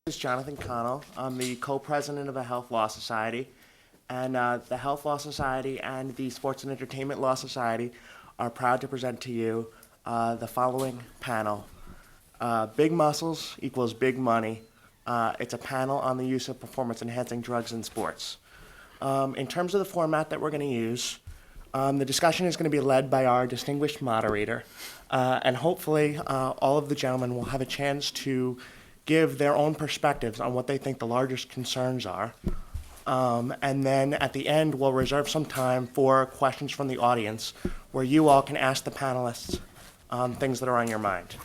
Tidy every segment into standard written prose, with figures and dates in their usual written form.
Is Jonathan Connell. I'm the co-president of the Health Law Society, and the Health Law Society and the Sports and Entertainment Law Society are proud to present to you the following panel. Big muscles equals big money. It's a panel on the use of performance-enhancing drugs in sports. In terms of the format that we're going to use, the discussion is going to be led by our distinguished moderator, and hopefully all of the gentlemen will have a chance to give their own perspectives on what they think the largest concerns are. And then at the end, we'll reserve some time for questions from the audience where you all can ask the panelists things that are on your mind.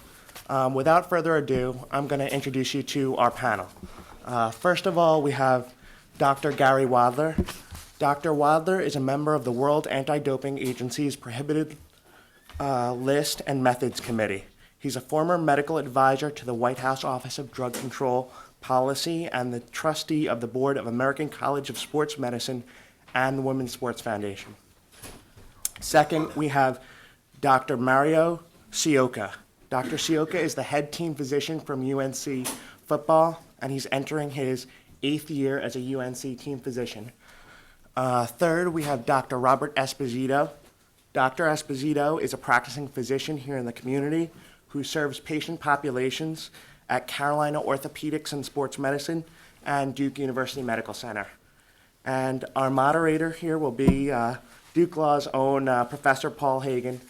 Without further ado, I'm going to introduce you to our panel. First of all, we have Dr. Gary Wadler. Dr. Wadler is a member of the World Anti-Doping Agency's Prohibited List and Methods Committee. He's a former medical advisor to the White House Office of Drug Control Policy and the trustee of the board of American College of Sports Medicine and the Women's Sports Foundation. Second, we have Dr. Mario Ciocca. Dr. Ciocca is the head team physician from UNC football, and he's entering his 8th year as a UNC team physician. Third, we have Dr. Robert Espisito. Dr. Espisito is a practicing physician here in the community who serves patient populations at Carolina Orthopedics and Sports Medicine and Duke University Medical Center. And our moderator here will be Duke Law's own Professor Paul Haagen.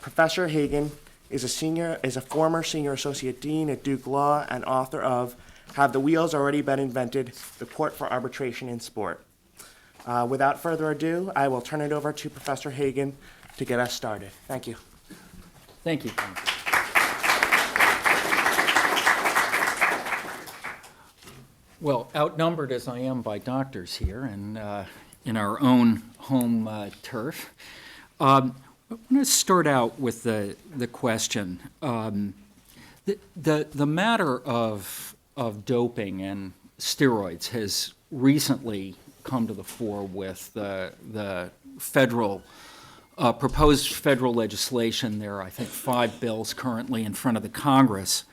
Professor Haagen is a former senior associate dean at Duke Law and author of Have the Wheels Already Been Invented? The Court for Arbitration in Sport. Without further ado, I will turn it over to Professor Haagen to get us started. Thank you. Thank you. Well, outnumbered as I am by doctors here and in our own home turf, I'm going to start out with the question. The matter of doping and steroids has recently come to the fore with the federal proposed federal legislation. There are, I think, 5 bills currently in front of the Congress.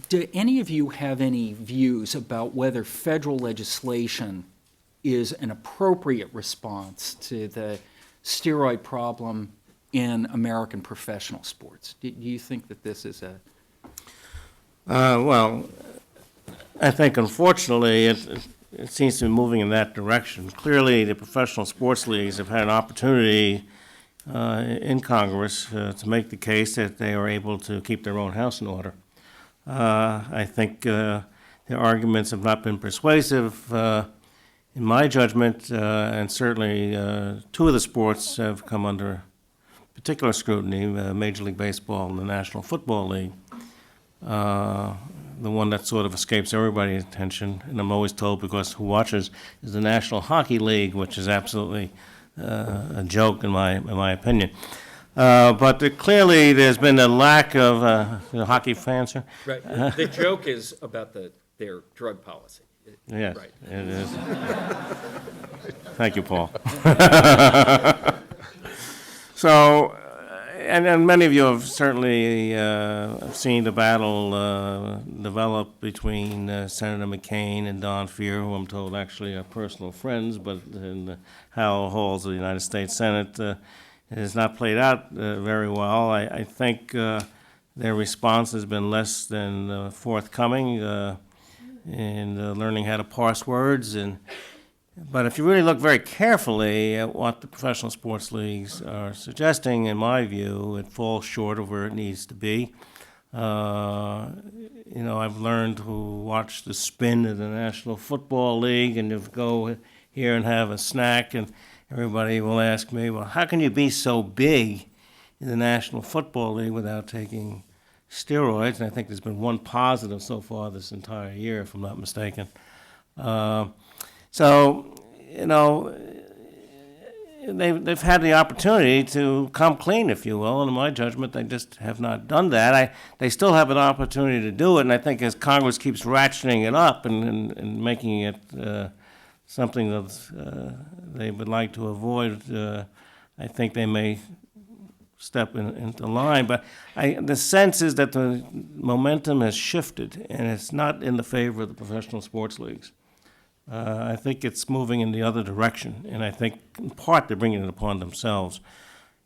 Do any of you have any views about whether federal legislation is an appropriate response to the steroid problem in American professional sports? Do you think that this is a... Well, I think unfortunately it seems to be moving in that direction. Clearly the professional sports leagues have had an opportunity in Congress to make the case that they are able to keep their own house in order. I think their arguments have not been persuasive in my judgment, and certainly 2 of the sports have come under particular scrutiny, Major League Baseball and the National Football League. The one that sort of escapes everybody's attention, and I'm always told because who watches, is the National Hockey League, which is absolutely a joke in my opinion. But clearly there's been a lack of hockey fans here. Right. The joke is about their drug policy. Yes, right. It is. Thank you, Paul. So, and many of you have certainly seen the battle develop between Senator McCain and Don Fehr, who I'm told actually are personal friends, but in the Howell halls of the United States Senate, it has not played out very well. I think their response has been less than forthcoming in learning how to parse words. But if you really look very carefully at what the professional sports leagues are suggesting, in my view, it falls short of where it needs to be. I've learned to watch the spin of the National Football League, and to go here and have a snack, and everybody will ask me, well, how can you be so big in the National Football League without taking steroids? And I think there's been one positive so far this entire year, if I'm not mistaken. They've had the opportunity to come clean, if you will, and in my judgment, they just have not done that. They still have an opportunity to do it, and I think as Congress keeps ratcheting it up and making it something that they would like to avoid, I think they may step into line. But the sense is that the momentum has shifted, and it's not in the favor of the professional sports leagues. I think it's moving in the other direction, and I think in part they're bringing it upon themselves.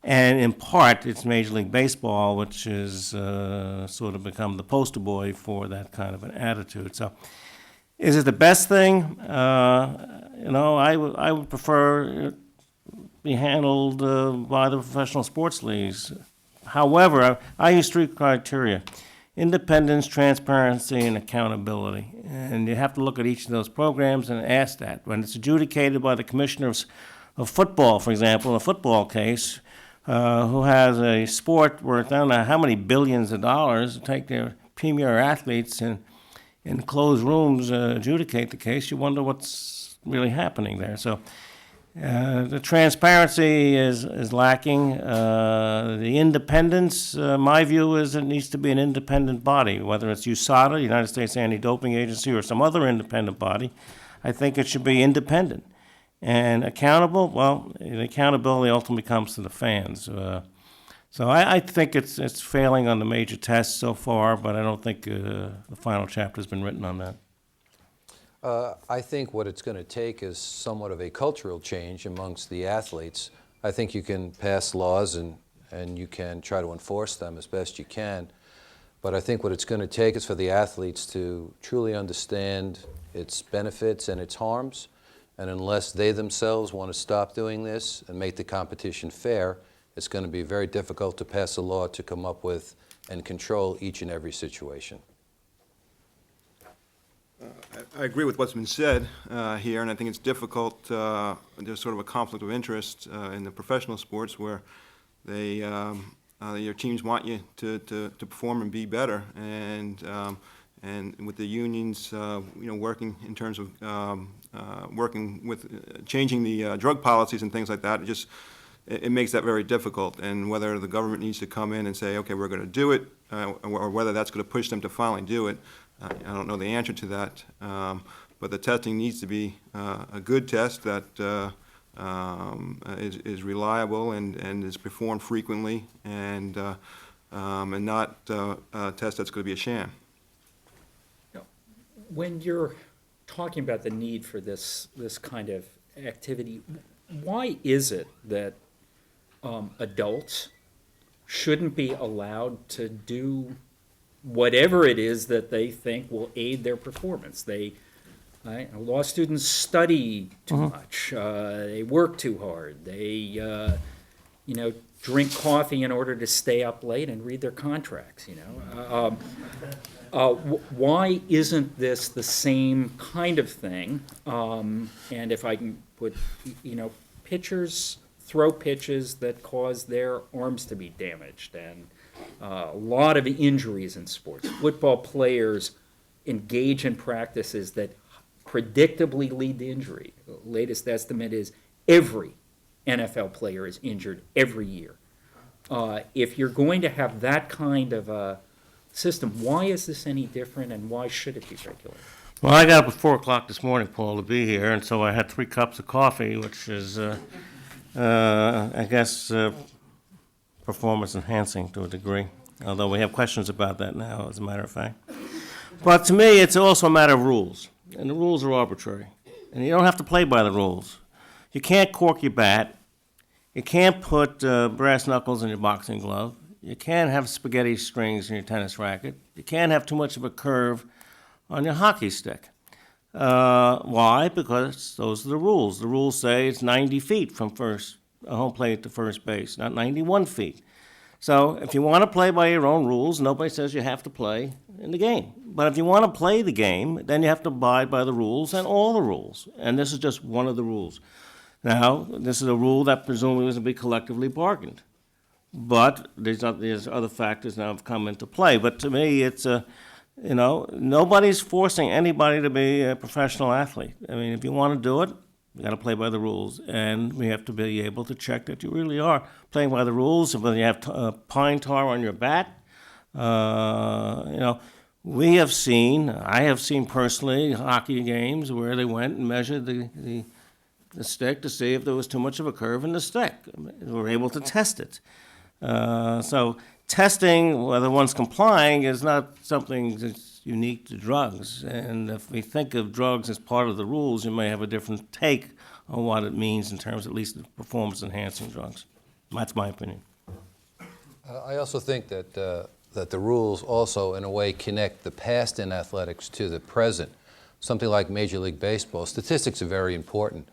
And in part, it's Major League Baseball, which has sort of become the poster boy for that kind of an attitude. So is it the best thing? I would prefer it be handled by the professional sports leagues. However, I use three criteria: independence, transparency, and accountability. And you have to look at each of those programs and ask that. When it's adjudicated by the commissioners of football, for example, in a football case, who has a sport worth, I don't know how many billions of dollars, to take their premier athletes and in closed rooms adjudicate the case, you wonder what's really happening there. So the transparency is lacking. The independence, my view is it needs to be an independent body, whether it's USADA, the United States Anti-Doping Agency, or some other independent body. I think it should be independent. And accountable, well, the accountability ultimately comes to the fans. So I think it's failing on the major tests so far, but I don't think the final chapter has been written on that. I think what it's going to take is somewhat of a cultural change amongst the athletes. I think you can pass laws and you can try to enforce them as best you can, but I think what it's going to take is for the athletes to truly understand its benefits and its harms, and unless they themselves want to stop doing this and make the competition fair, it's going to be very difficult to pass a law to come up with and control each and every situation. I agree with what's been said here, and I think it's difficult. There's sort of a conflict of interest in the professional sports where your teams want you to perform and be better, and with the unions, working in terms of working with changing the drug policies and things like that, it makes that very difficult. And whether the government needs to come in and say, okay, we're going to do it, or whether that's going to push them to finally do it, I don't know the answer to that. But the testing needs to be a good test that is reliable and is performed frequently, and not a test that's going to be a sham. When you're talking about the need for this kind of activity, why is it that adults shouldn't be allowed to do whatever it is that they think will aid their performance? Law students study too much. They work too hard. They, drink coffee in order to stay up late and read their contracts. Why isn't this the same kind of thing? And if I can put, pitchers throw pitches that cause their arms to be damaged, and a lot of injuries in sports. Football players engage in practices that predictably lead to injury. The latest estimate is every NFL player is injured every year. If you're going to have that kind of a system, why is this any different, and why should it be regulated? Well, I got up at 4 o'clock this morning, Paul, to be here, and so I had 3 cups of coffee, which is, I guess, performance enhancing to a degree, although we have questions about that now, as a matter of fact. But to me, it's also a matter of rules, and the rules are arbitrary, and you don't have to play by the rules. You can't cork your bat. You can't put brass knuckles in your boxing glove. You can't have spaghetti strings in your tennis racket. You can't have too much of a curve on your hockey stick. Why? Because those are the rules. The rules say it's 90 feet from home plate to first base, not 91 feet. So if you want to play by your own rules, nobody says you have to play in the game. But if you want to play the game, then you have to abide by the rules and all the rules. And this is just one of the rules. Now, this is a rule that presumably is going to be collectively bargained. But there's other factors now have come into play. But to me, it's nobody's forcing anybody to be a professional athlete. I mean, if you want to do it, you got to play by the rules, and we have to be able to check that you really are playing by the rules. Whether you have pine tar on your bat, I have seen personally hockey games where they went and measured the stick to see if there was too much of a curve in the stick. We were able to test it. So testing, whether one's complying, is not something that's unique to drugs. And if we think of drugs as part of the rules, you may have a different take on what it means in terms, at least, of performance-enhancing drugs. That's my opinion. I also think that the rules also, in a way, connect the past in athletics to the present. Something like Major League Baseball, statistics are very important.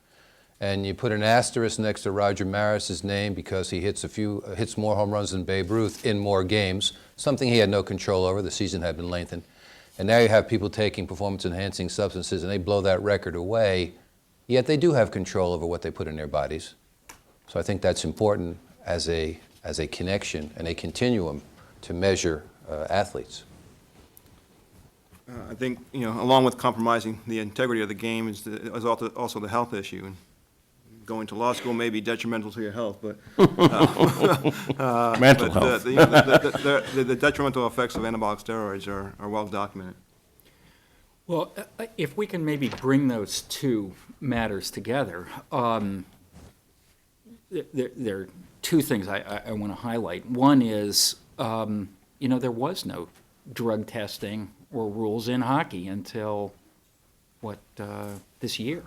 And you put an asterisk next to Roger Maris's name because he hits more home runs than Babe Ruth in more games, something he had no control over. The season had been lengthened. And now you have people taking performance-enhancing substances, and they blow that record away, yet they do have control over what they put in their bodies. So I think that's important as a connection and a continuum to measure athletes. I think, along with compromising the integrity of the game is also the health issue. And going to law school may be detrimental to your health, but Mental health. The detrimental effects of anabolic steroids are well documented. Well, if we can maybe bring those two matters together, there are two things I want to highlight. One is, there was no drug testing or rules in hockey until, this year.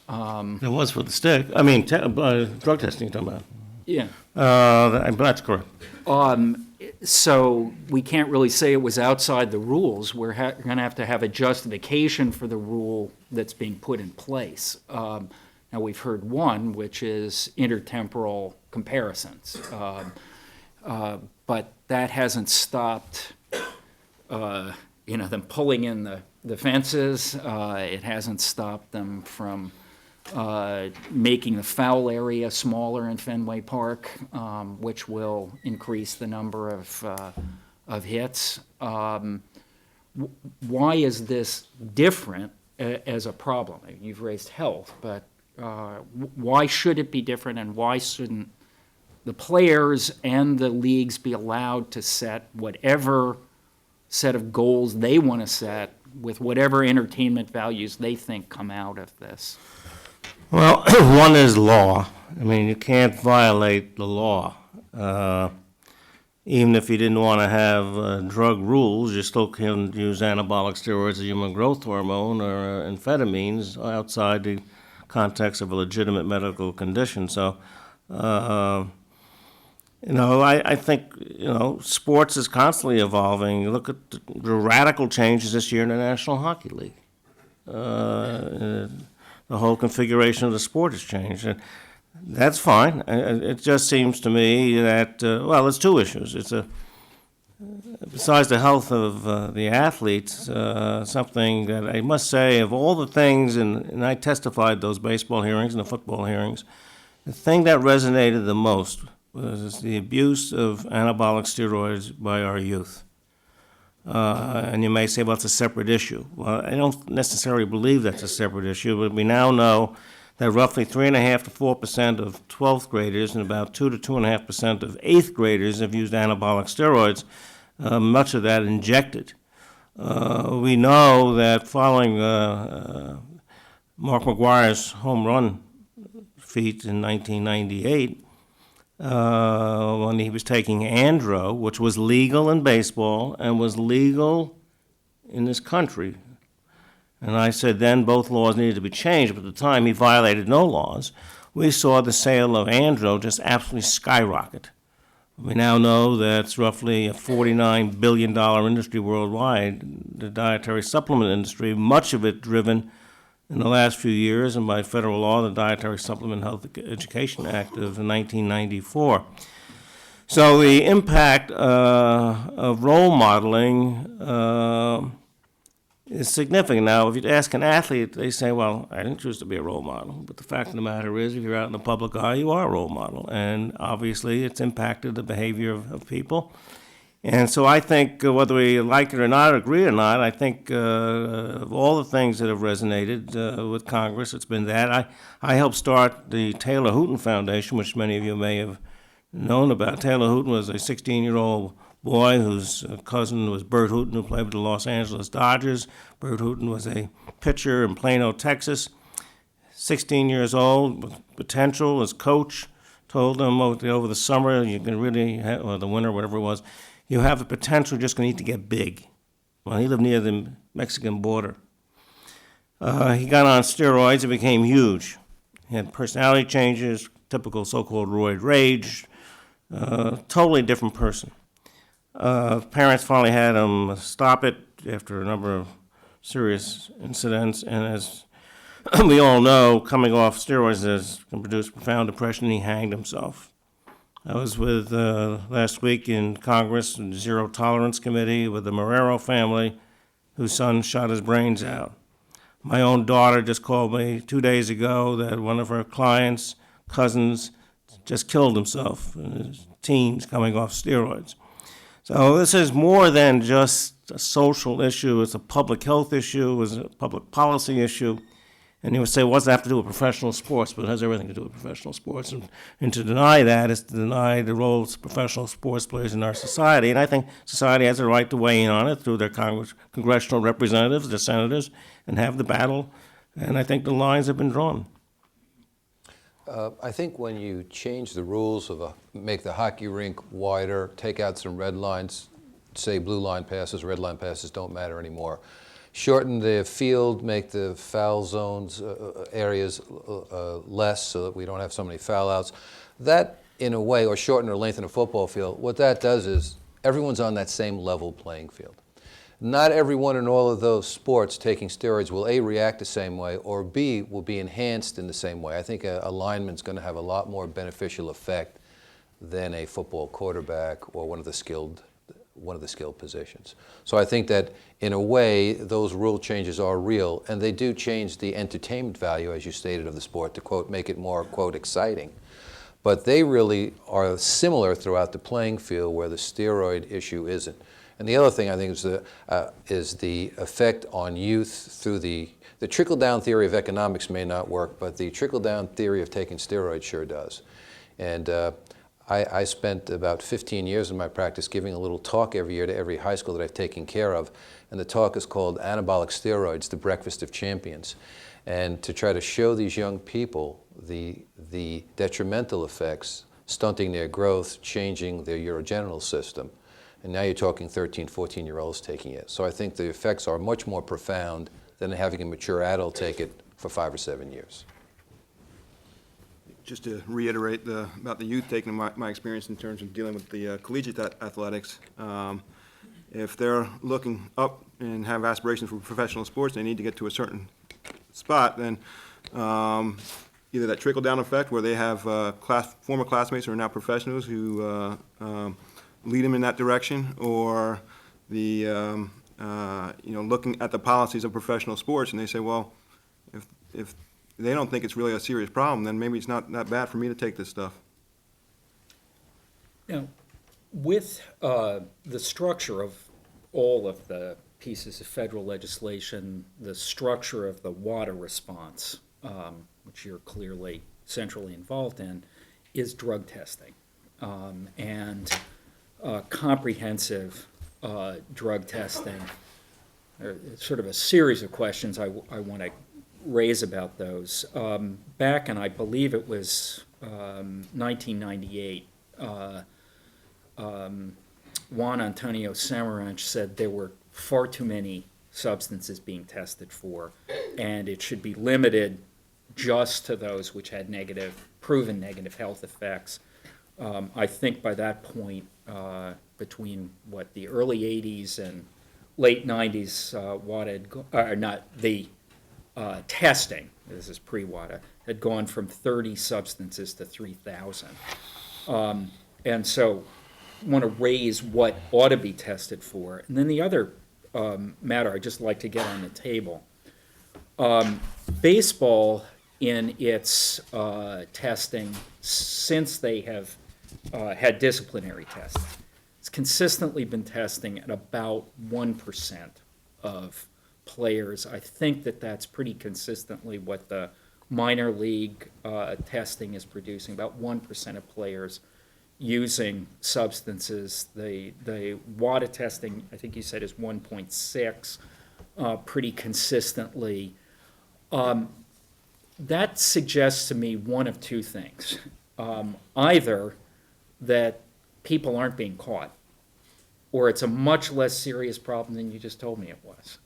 It was for the stick. I mean, drug testing you're talking about. Yeah. That's correct. So we can't really say it was outside the rules. We're going to have a justification for the rule that's being put in place. Now, we've heard one, which is intertemporal comparisons. But that hasn't stopped, them pulling in the fences. It hasn't stopped them from making the foul area smaller in Fenway Park, which will increase the number of hits. Why is this different as a problem? You've raised health, but why should it be different, and why shouldn't the players and the leagues be allowed to set whatever set of goals they want to set with whatever entertainment values they think come out of this? Well, one is law. I mean, you can't violate the law. Even if you didn't want to have drug rules, you still can use anabolic steroids, a human growth hormone, or amphetamines outside the context of a legitimate medical condition. So, I think, sports is constantly evolving. You look at the radical changes this year in the National Hockey League. The whole configuration of the sport has changed. And that's fine. It just seems to me that, there's two issues. Besides the health of the athletes, something that I must say, of all the things, and I testified those baseball hearings and the football hearings, the thing that resonated the most was the abuse of anabolic steroids by our youth. And you may say, well, it's a separate issue. Well, I don't necessarily believe that's a separate issue, but we now know that roughly 3.5% to 4% of 12th graders and about 2 to 2.5% of 8th graders have used anabolic steroids, much of that injected. We know that following Mark McGwire's home run feat in 1998, when he was taking Andro, which was legal in baseball and was legal in this country. And I said then both laws needed to be changed, but at the time he violated no laws. We saw the sale of Andro just absolutely skyrocket. We now know that it's roughly a $49 billion industry worldwide, the dietary supplement industry, much of it driven in the last few years and by federal law, the Dietary Supplement Health Education Act of 1994. So the impact of role modeling is significant. Now, if you ask an athlete, they say, well, I didn't choose to be a role model. But the fact of the matter is, if you're out in the public eye, you are a role model. And obviously, it's impacted the behavior of people. And so I think whether we like it or not, agree or not, I think of all the things that have resonated with Congress, it's been that. I helped start the Taylor Hooten Foundation, which many of you may have known about. Taylor Hooten was a 16-year-old boy whose cousin was Bert Hooten, who played with the Los Angeles Dodgers. Bert Hooten was a pitcher in Plano, Texas. 16 years old, with potential as coach, told them over the summer, you can really, or the winter, whatever it was, you have the potential just going to need to get big. Well, he lived near the Mexican border. He got on steroids and became huge. He had personality changes, typical so-called roid rage, totally different person. Parents finally had him stop it after a number of serious incidents, and as we all know, coming off steroids can produce profound depression. He hanged himself. I was with, last week in Congress, in the Zero Tolerance Committee with the Marrero family, whose son shot his brains out. My own daughter just called me 2 days ago that one of her clients' cousins just killed himself, his teens coming off steroids. So this is more than just a social issue. It's a public health issue. It's a public policy issue. And you would say, what's that have to do with professional sports? But it has everything to do with professional sports. And to deny that is to deny the roles professional sports plays in our society. And I think society has a right to weigh in on it through their congressional representatives, their senators, and have the battle. And I think the lines have been drawn. I think when you change the rules make the hockey rink wider, take out some red lines, say blue line passes, red line passes don't matter anymore, shorten the field, make the foul zones areas less so that we don't have so many foul outs, that in a way, or shorten or lengthen a football field, what that does is everyone's on that same level playing field. Not everyone in all of those sports taking steroids will A, react the same way, or B, will be enhanced in the same way. I think a lineman's going to have a lot more beneficial effect than a football quarterback or one of the skilled positions. So I think that in a way, those rule changes are real, and they do change the entertainment value, as you stated, of the sport to, quote, make it more, quote, exciting. But they really are similar throughout the playing field where the steroid issue isn't. And the other thing I think is the effect on youth through the trickle-down theory of economics may not work, but the trickle-down theory of taking steroids sure does. And I spent about 15 years in my practice giving a little talk every year to every high school that I've taken care of, and the talk is called Anabolic Steroids, the Breakfast of Champions. And to try to show these young people the detrimental effects, stunting their growth, changing their urogenital system. And now you're talking 13, 14-year-olds taking it. So I think the effects are much more profound than having a mature adult take it for 5 or 7 years. Just to reiterate about the youth taking my experience in terms of dealing with the collegiate athletics, if they're looking up and have aspirations for professional sports, they need to get to a certain spot, then either that trickle-down effect where they have former classmates who are now professionals who lead them in that direction, or the looking at the policies of professional sports, and they say, well, if they don't think it's really a serious problem, then maybe it's not that bad for me to take this stuff. Now, with the structure of all of the pieces of federal legislation, the structure of the WADA response, which you're clearly centrally involved in, is drug testing. And comprehensive drug testing. It's sort of a series of questions I want to raise about those. Back in, I believe it was 1998, Juan Antonio Samaranch said there were far too many substances being tested for, and it should be limited just to those which had proven negative health effects. I think by that point, between the early 80s and late 90s, testing, this is pre-WADA, had gone from 30 substances to 3,000. And so I want to raise what ought to be tested for. And then the other matter I'd just like to get on the table. Baseball, in its testing, since they have had disciplinary testing, it's consistently been testing at about 1% of players. I think that's pretty consistently what the minor league testing is producing, about 1% of players using substances. The WADA testing, I think you said, is 1.6 pretty consistently. That suggests to me one of two things. either that people aren't being caught, or it's a much less serious problem than you just told me it was.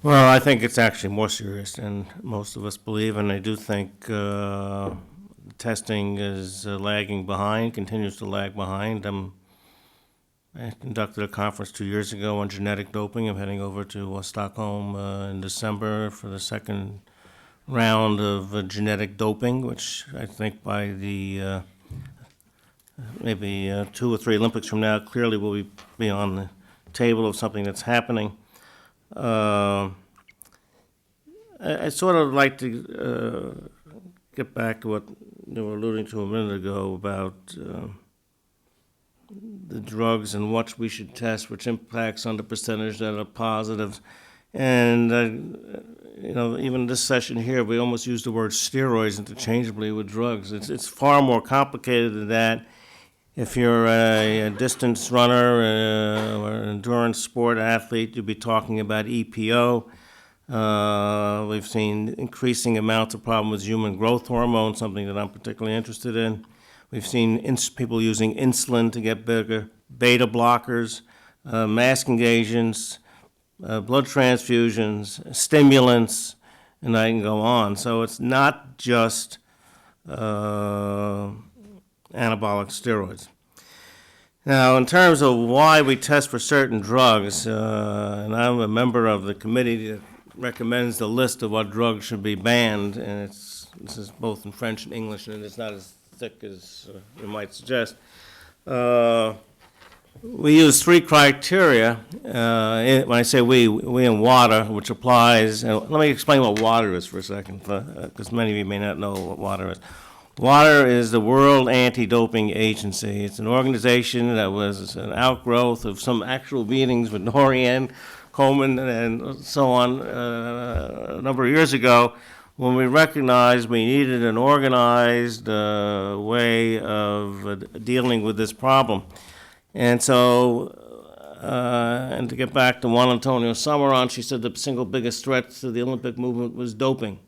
Well, I think it's actually more serious than most of us believe, and I do think testing is lagging behind, continues to lag behind. I conducted a conference 2 years ago on genetic doping. I'm heading over to Stockholm in December for the second round of genetic doping, which I think by the maybe 2 or 3 Olympics from now clearly will be on the table of something that's happening. I sort of like to get back to what you were alluding to a minute ago about the drugs and what we should test, which impacts on the percentage that are positive. And, even this session here, we almost use the word steroids interchangeably with drugs. It's far more complicated than that. If you're a distance runner or an endurance sport athlete, you'll be talking about EPO. We've seen increasing amounts of problems with human growth hormone, something that I'm particularly interested in. We've seen people using insulin to get bigger, beta blockers, masking agents, blood transfusions, stimulants, and I can go on. So it's not just anabolic steroids. Now, in terms of why we test for certain drugs, and I'm a member of the committee that recommends the list of what drugs should be banned, and this is both in French and English, and it's not as thick as you might suggest. We use 3 criteria. When I say we in WADA, which applies, and let me explain what WADA is for a second, because many of you may not know what WADA is. WADA is the World Anti-Doping Agency. It's an organization that was an outgrowth of some actual meetings with Norian, Coleman, and so on a number of years ago, when we recognized we needed an organized way of dealing with this problem. And so, and to get back to Juan Antonio Samaran, she said the single biggest threat to the Olympic movement was doping.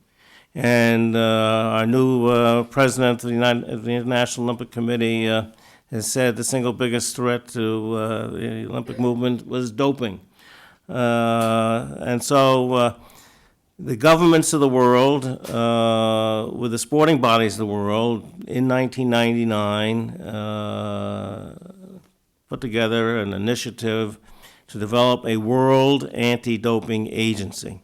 And our new president of the International Olympic Committee has said the single biggest threat to the Olympic movement was doping. And so the governments of the world, with the sporting bodies of the world, in 1999, put together an initiative to develop a world anti-doping agency,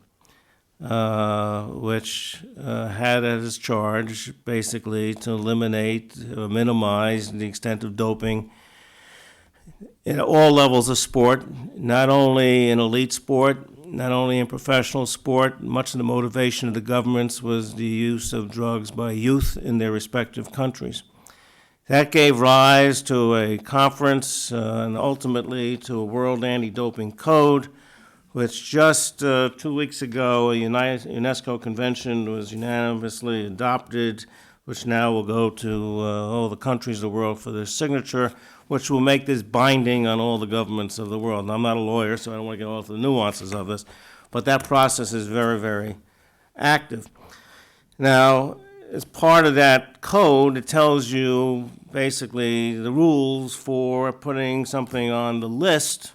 which had as its charge basically to eliminate or minimize the extent of doping in all levels of sport, not only in elite sport, not only in professional sport. Much of the motivation of the governments was the use of drugs by youth in their respective countries. That gave rise to a conference and ultimately to a World Anti-Doping Code, which just 2 weeks ago, a UNESCO convention was unanimously adopted, which now will go to all the countries of the world for their signature, which will make this binding on all the governments of the world. Now, I'm not a lawyer, so I don't want to get into the nuances of this, but that process is very, very active. Now, as part of that code, it tells you basically the rules for putting something on the list,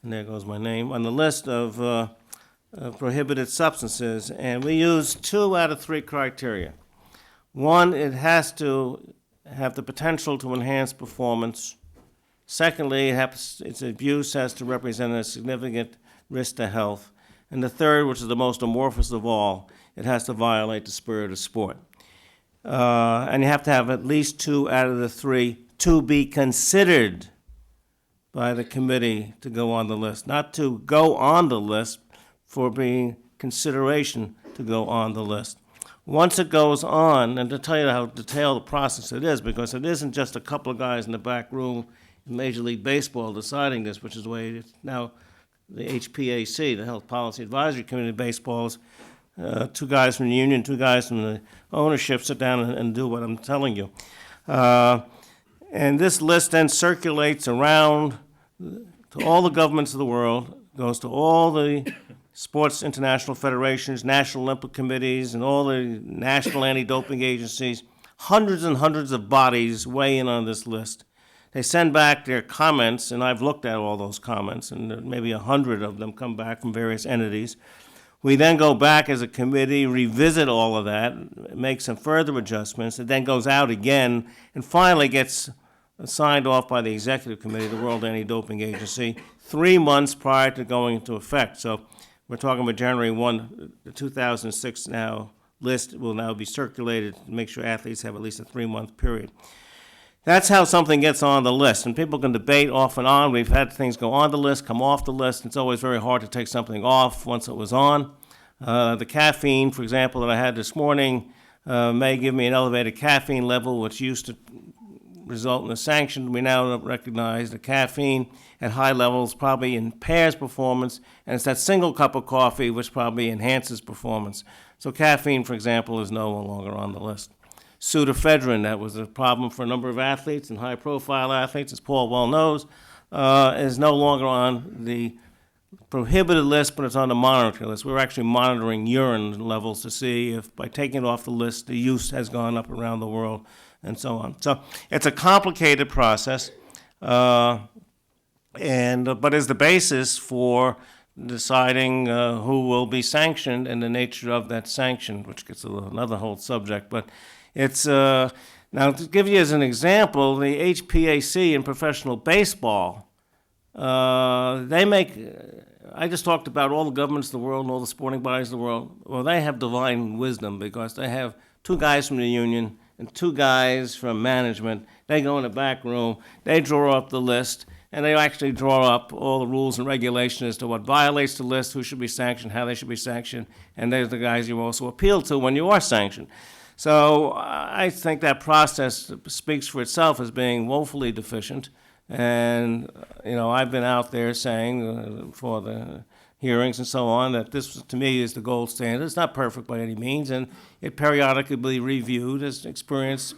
and there goes my name, on the list of prohibited substances, and we use 2 out of 3 criteria. One, it has to have the potential to enhance performance. Secondly, its abuse has to represent a significant risk to health. And the third, which is the most amorphous of all, it has to violate the spirit of sport. And you have to have at least 2 out of the 3 to be considered by the committee to go on the list. Not to go on the list, for being consideration to go on the list. Once it goes on, and to tell you how detailed the process it is, because it isn't just a couple of guys in the back room in Major League Baseball deciding this, which is the way it's now the HPAC, the Health Policy Advisory Committee of Baseball, is 2 guys from the union, 2 guys from the ownership sit down and do what I'm telling you. And this list then circulates around to all the governments of the world, goes to all the sports international federations, national Olympic committees, and all the national anti-doping agencies. Hundreds and hundreds of bodies weigh in on this list. They send back their comments, and I've looked at all those comments, and maybe 100 of them come back from various entities. We then go back as a committee, revisit all of that, make some further adjustments. It then goes out again, and finally gets signed off by the executive committee, the World Anti-Doping Agency, 3 months prior to going into effect. So we're talking about January 1, the 2006 now list will now be circulated to make sure athletes have at least a 3-month period. That's how something gets on the list, and people can debate off and on. We've had things go on the list, come off the list. It's always very hard to take something off once it was on. The caffeine, for example, that I had this morning may give me an elevated caffeine level, which used to result in a sanction. We now recognize that caffeine at high levels probably impairs performance, and it's that single cup of coffee which probably enhances performance. So caffeine, for example, is no longer on the list. Pseudoephedrine, that was a problem for a number of athletes and high-profile athletes, as Paul well knows, is no longer on the prohibited list, but it's on the monitoring list. We're actually monitoring urine levels to see if, by taking it off the list, the use has gone up around the world, and so on. So it's a complicated process, but is the basis for deciding who will be sanctioned and the nature of that sanction, which gets another whole subject. But it's now, to give you as an example, the HPAC in professional baseball, they make, I just talked about all the governments of the world and all the sporting bodies of the world. Well, they have divine wisdom because they have 2 guys from the union and 2 guys from management. They go in the back room, they draw up the list, and they actually draw up all the rules and regulations as to what violates the list, who should be sanctioned, how they should be sanctioned, and they're the guys you also appeal to when you are sanctioned. So I think that process speaks for itself as being woefully deficient. And, I've been out there saying for the hearings and so on that this, to me, is the gold standard. It's not perfect by any means, and it periodically reviewed as experience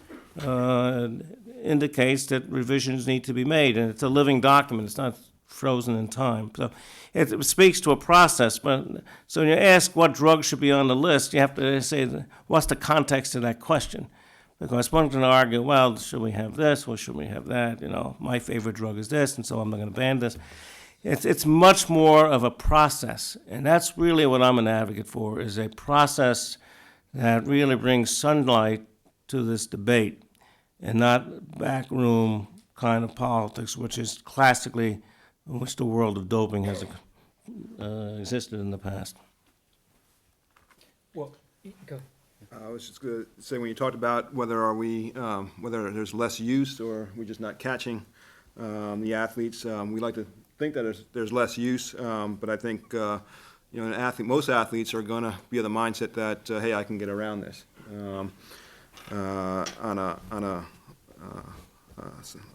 indicates that revisions need to be made. And it's a living document. It's not frozen in time. So it speaks to a process. But so when you ask what drugs should be on the list, you have to say, what's the context of that question? Because one can argue, well, should we have this or should we have that? My favorite drug is this, and so I'm not going to ban this. It's much more of a process, and that's really what I'm an advocate for, is a process that really brings sunlight to this debate and not backroom kind of politics, which is classically in which the world of doping has existed in the past. Well, go. I was just going to say, when you talked about whether whether there's less use or we're just not catching the athletes, we like to think that there's less use, but I think most athletes are going to be of the mindset that hey, I can get around this. On a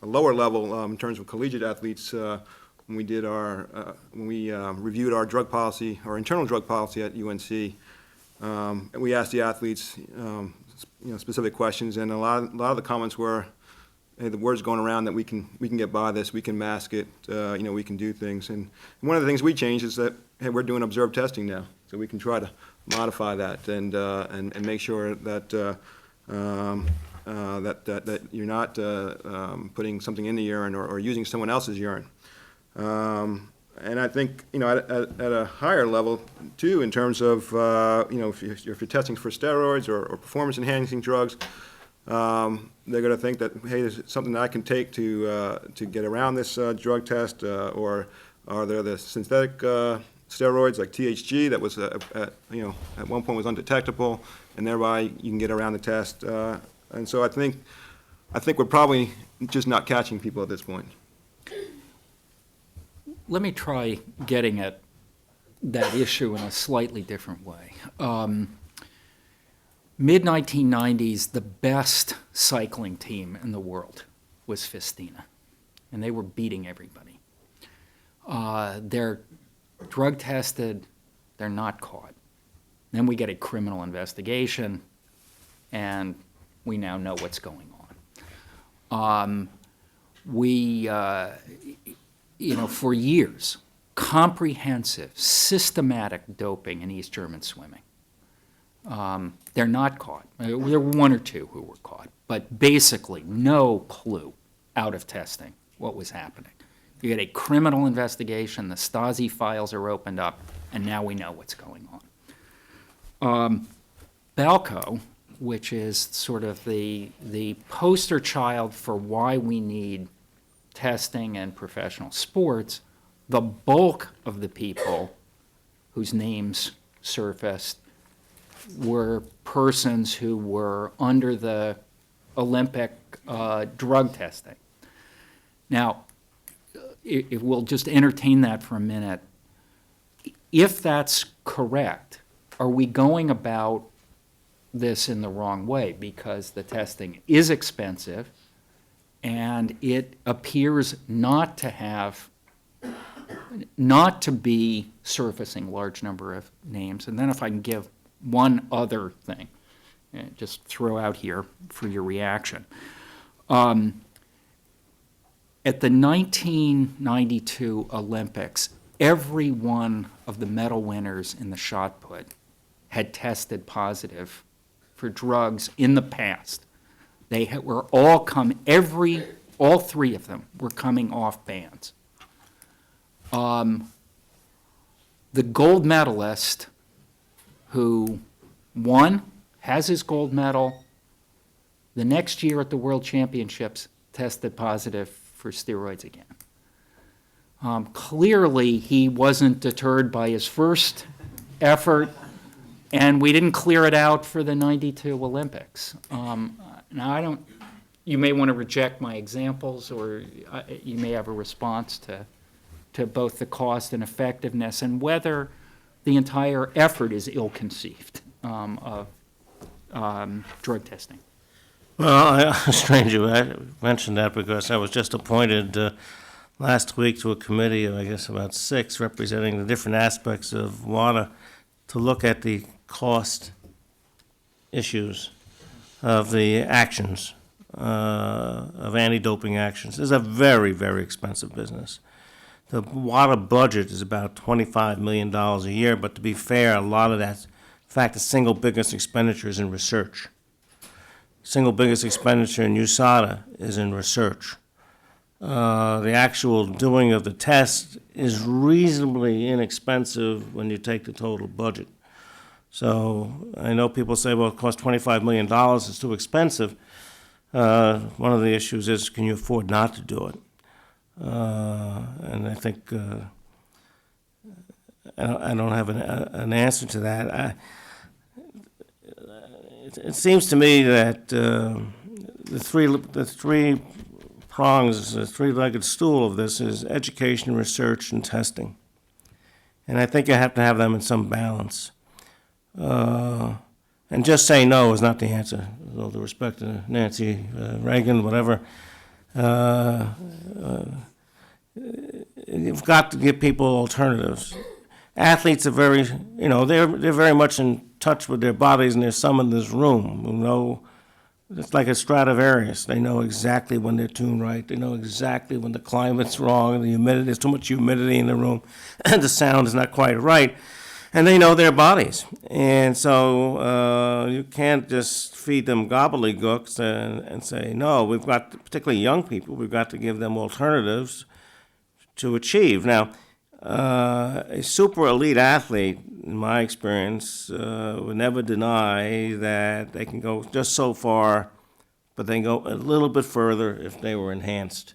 lower level, in terms of collegiate athletes, when we reviewed our drug policy, our internal drug policy at UNC. We asked the athletes, specific questions, and a lot of the comments were, "Hey, the word's going around that we can get by this, we can mask it, we can do things." And one of the things we changed is that, hey, we're doing observed testing now, so we can try to modify that and make sure that that you're not putting something in the urine or using someone else's urine. And I think, at a higher level, too, in terms of, if you're testing for steroids or performance-enhancing drugs, they're going to think that, hey, there's something that I can take to get around this drug test, or are there the synthetic steroids like THG that was, at one point was undetectable, and thereby you can get around the test. And so I think we're probably just not catching people at this point. Let me try getting at that issue in a slightly different way. Mid-1990s, the best cycling team in the world was Festina, and they were beating everybody. They're drug tested, they're not caught. Then we get a criminal investigation, and we now know what's going on. For years, comprehensive, systematic doping in East German swimming. They're not caught. There were one or two who were caught, but basically no clue out of testing what was happening. You get a criminal investigation, the Stasi files are opened up, and now we know what's going on. Balco, which is sort of the poster child for why we need testing in professional sports, the bulk of the people whose names surfaced were persons who were under the Olympic drug testing. Now, if we'll just entertain that for a minute, if that's correct, are we going about this in the wrong way? Because the testing is expensive, and it appears not to be surfacing large number of names. And then if I can give one other thing, just throw out here for your reaction. At the 1992 Olympics, every one of the medal winners in the shot put had tested positive for drugs in the past. They were all all three of them were coming off bans. The gold medalist who won, has his gold medal, the next year at the World Championships tested positive for steroids again. Clearly, he wasn't deterred by his first effort, and we didn't clear it out for the 92 Olympics. Now, you may want to reject my examples, or you may have a response to both the cost and effectiveness, and whether the entire effort is ill-conceived of drug testing. Well, strange you mentioned that, because I was just appointed last week to a committee of, I guess, about 6, representing the different aspects of WADA, to look at the cost issues of the actions, of anti-doping actions. This is a very, very expensive business. The WADA budget is about $25 million a year, but to be fair, a lot of that, in fact, the single biggest expenditure is in research. Single biggest expenditure in USADA is in research. The actual doing of the test is reasonably inexpensive when you take the total budget. So I know people say, well, it costs $25 million, it's too expensive. One of the issues is, can you afford not to do it? And I think I don't have an answer to that. It seems to me that the three prongs, the three-legged stool of this is education, research, and testing. And I think you have to have them in some balance. And just saying no is not the answer, with all due respect to Nancy Reagan, whatever. You've got to give people alternatives. Athletes are very, they're very much in touch with their bodies, and there's some in this room who know, it's like a Stradivarius. They know exactly when they're tuned right. They know exactly when the climate's wrong, and the humidity, there's too much humidity in the room, and the sound is not quite right. And they know their bodies. And so you can't just feed them gobbledygooks and say, no, we've got, particularly young people, we've got to give them alternatives to achieve. Now, a super elite athlete, in my experience, would never deny that they can go just so far, but they can go a little bit further if they were enhanced.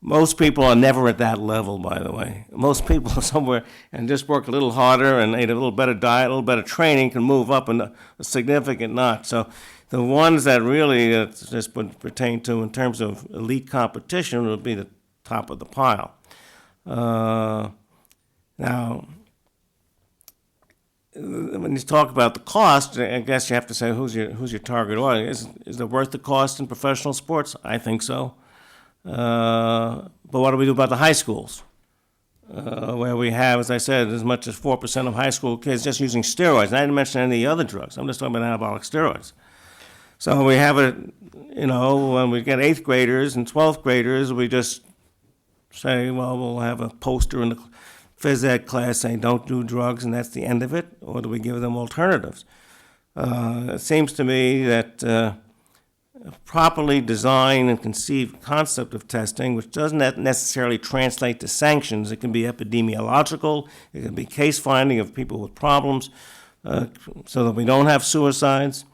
Most people are never at that level, by the way. Most people are somewhere and just work a little harder and eat a little better diet, a little better training, can move up a significant notch. So the ones that really this would pertain to in terms of elite competition would be the top of the pile. Now, when you talk about the cost, I guess you have to say who's your target audience. Is it worth the cost in professional sports? I think so. But what do we do about the high schools? Where we have, as I said, as much as 4% of high school kids just using steroids. And I didn't mention any other drugs. I'm just talking about anabolic steroids. So we have it, when we get 8th graders and 12th graders, we just say, well, we'll have a poster in the phys ed class saying don't do drugs and that's the end of it? Or do we give them alternatives? It seems to me that a properly designed and conceived concept of testing, which doesn't necessarily translate to sanctions, it can be epidemiological, it can be case finding of people with problems, so that we don't have suicides.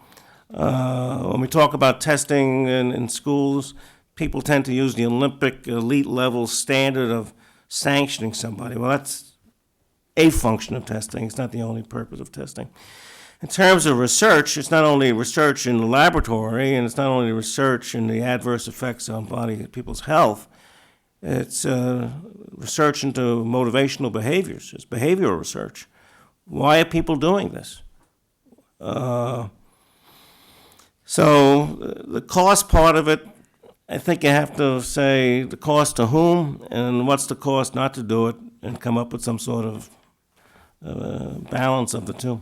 When we talk about testing in schools, people tend to use the Olympic elite level standard of sanctioning somebody. Well, that's a function of testing. It's not the only purpose of testing. In terms of research, it's not only research in the laboratory, and it's not only research in the adverse effects on people's health. It's research into motivational behaviors. It's behavioral research. Why are people doing this? So the cost part of it, I think you have to say the cost to whom and what's the cost not to do it, and come up with some sort of balance of the two.